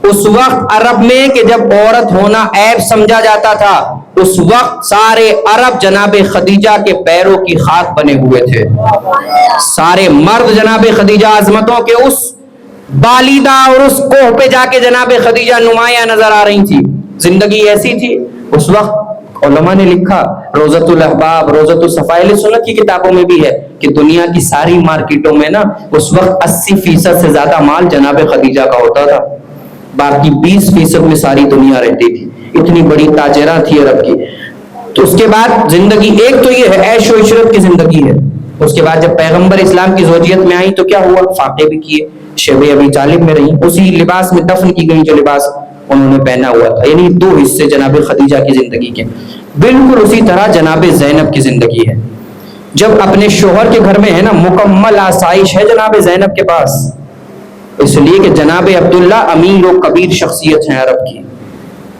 اس وقت عرب میں کہ جب عورت ہونا عیب سمجھا جاتا تھا، اس وقت سارے عرب جناب خدیجہ کے پیروں کی خاک بنے ہوئے تھے. سارے مرد جناب خدیجہ عظمتوں کے اس بالیدہ اور اس کوہ پہ جا کے جناب خدیجہ نمایاں نظر آ رہی تھی. زندگی ایسی تھی اس وقت. علماء نے لکھا، روضۃ الاحباب، روضۃ الصفائل سنت کی کتابوں میں بھی ہے کہ دنیا کی ساری مارکیٹوں میں نا اس وقت 80% سے زیادہ مال جناب خدیجہ کا ہوتا تھا، باقی 20% میں ساری دنیا رہتی تھی. اتنی بڑی تاجرہ تھی عرب کی. تو اس کے بعد زندگی ایک تو یہ ہے عیش و عشرت کی زندگی ہے. اس کے بعد جب پیغمبر اسلام کی زوجیت میں آئی تو کیا ہوا؟ فاقے بھی کیے، شیب ابی طالب میں رہی، اسی لباس میں دفن کی گئی جو لباس انہوں نے پہنا ہوا تھا. یعنی دو حصے جناب خدیجہ کی زندگی کے. بالکل اسی طرح جناب زینب کی زندگی ہے. جب اپنے شوہر کے گھر میں ہے نا، مکمل آسائش ہے جناب زینب کے پاس، اس لیے کہ جناب عبداللہ امیر و کبیر شخصیت ہیں عرب کی.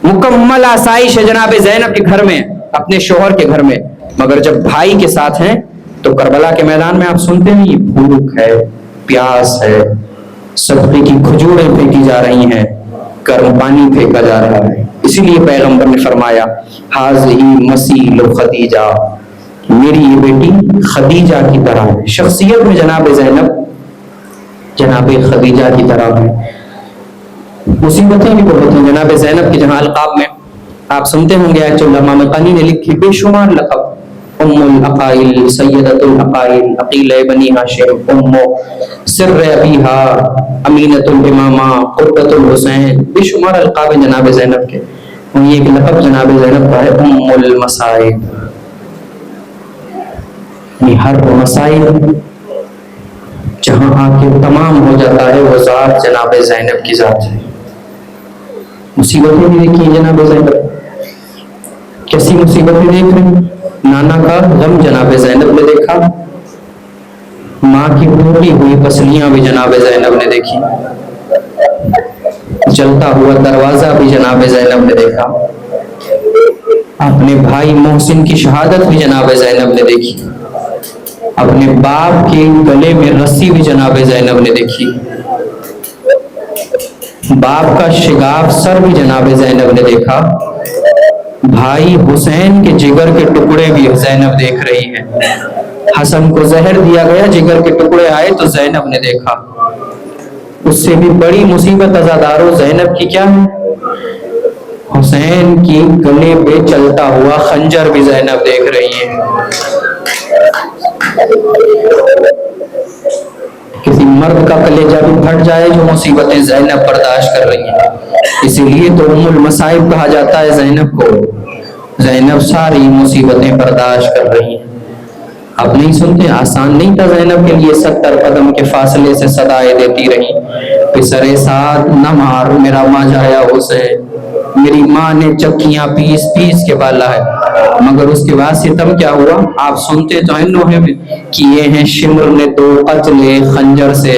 مکمل آسائش ہے جناب زینب کے گھر میں، اپنے شوہر کے گھر میں. مگر جب بھائی کے ساتھ ہیں تو کربلا کے میدان میں آپ سنتے ہیں یہ بھوک ہے، پیاس ہے، صدقے کی کھجوریں پھینکی جا رہی ہیں، گرم پانی پھینکا جا رہا ہے. اسی لیے پیغمبر نے فرمایا حاذہ مسیل خدیجہ، میری یہ بیٹی خدیجہ کی طرح ہے. شخصیت میں جناب زینب جناب خدیجہ کی طرح ہے. مصیبتیں بھی بہت ہیں جناب زینب کے جہاں القاب میں آپ سنتے ہوں گے. علامہ مقانی نے لکھی بے شمار لقب، ام العقائل، سیدۃ العقائل، عقیلہ بنی ہاشم، ام سر ابیہا، امینۃ الامامہ، قرۃ الحسین، بے شمار القاب جناب زینب کے. یہ ایک لقب جناب زینب کا ہے ام المصائب. ہر مسائل جہاں آ کے تمام ہو جاتا ہے وہ ذات جناب زینب کی ذات ہے. مصیبتیں بھی دیکھی جناب زینب، کیسی مصیبتیں دیکھ رہے ہیں. نانا کا غم جناب زینب نے دیکھا، ماں کی ٹوٹی ہوئی پسلیاں بھی جناب زینب نے دیکھی، جلتا ہوا دروازہ بھی جناب زینب نے دیکھا، اپنے بھائی محسن کی شہادت بھی جناب زینب نے دیکھی، اپنے باپ کے گلے میں رسی بھی جناب زینب نے دیکھی، باپ کا شگاف سر بھی جناب زینب نے دیکھا، بھائی حسین کے جگر کے ٹکڑے بھی زینب دیکھ رہی ہے. حسن کو زہر دیا گیا، جگر کے ٹکڑے آئے تو زینب نے دیکھا. اس سے بھی بڑی مصیبت عزادارو زینب کی کیا ہے؟ حسین کی گلے پہ چلتا ہوا خنجر بھی زینب دیکھ رہی ہے. کسی مرد کا کلیجہ بھی پھٹ جائے جو مصیبتیں زینب برداشت کر رہی ہیں. اسی لیے تو ام المصائب کہا جاتا ہے زینب کو. زینب ساری مصیبتیں برداشت کر رہی ہیں. آپ نہیں سنتے آسان نہیں تھا زینب کے لیے 70 قدم کے فاصلے سے صدائیں دیتی رہی پسرے ساتھ نہ مار میرا ماں جایا حسین. میری ماں نے چکیاں پیس پیس کے بالا ہے. مگر اس کے بعد ستم کیا ہوا آپ سنتے تو ہیں. نوحے میں کیے ہیں شمر نے 2 قتل خنجر سے،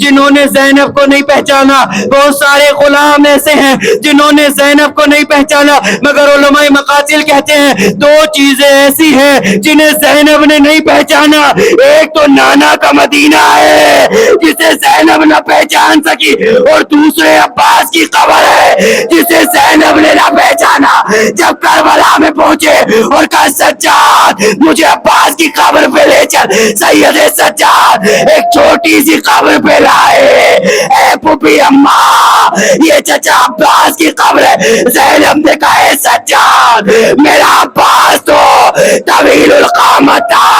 جنہوں نے زینب کو نہیں پہچانا, بہت سارے غلام ایسے ہیں جنہوں نے زینب کو نہیں پہچانا, مگر علماء مقاتل کہتے ہیں دو چیزیں ایسی ہیں جنہیں زینب نے نہیں پہچانا. ایک تو نانا کا مدینہ ہے جسے زینب نہ پہچان سکی, اور دوسرے عباس کی قبر ہے جسے زینب نے نہ پہچانا. جب کربلا میں پہنچے اور کہا سجاد مجھے عباس کی قبر پہ لے چل, سید سجاد ایک چھوٹی سی قبر پہ لائے. اے پھوپھی اماں یہ چچا عباس کی قبر ہے. زینب نے کہا اے سجاد میرا عباس تو طویل القامت تھا,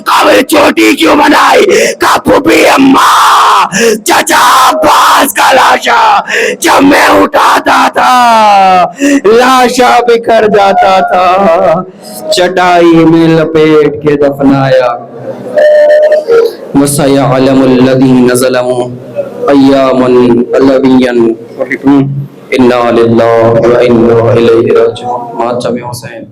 قبر چھوٹی کیوں بنائی؟ کہا پھوپھی اماں چچا عباس کا لاشا جب میں اٹھاتا تھا لاشا بکھر جاتا تھا, چٹائی میں لپیٹ کے دفنایا. وَسَيَعْلَمُ الَّذِينَ ظَلَمُوا أَيَّامًا الَّذِينَ إِنَّا لِلَّهِ وَإِنَّا إِلَيْهِ رَاجِعُونَ. حسین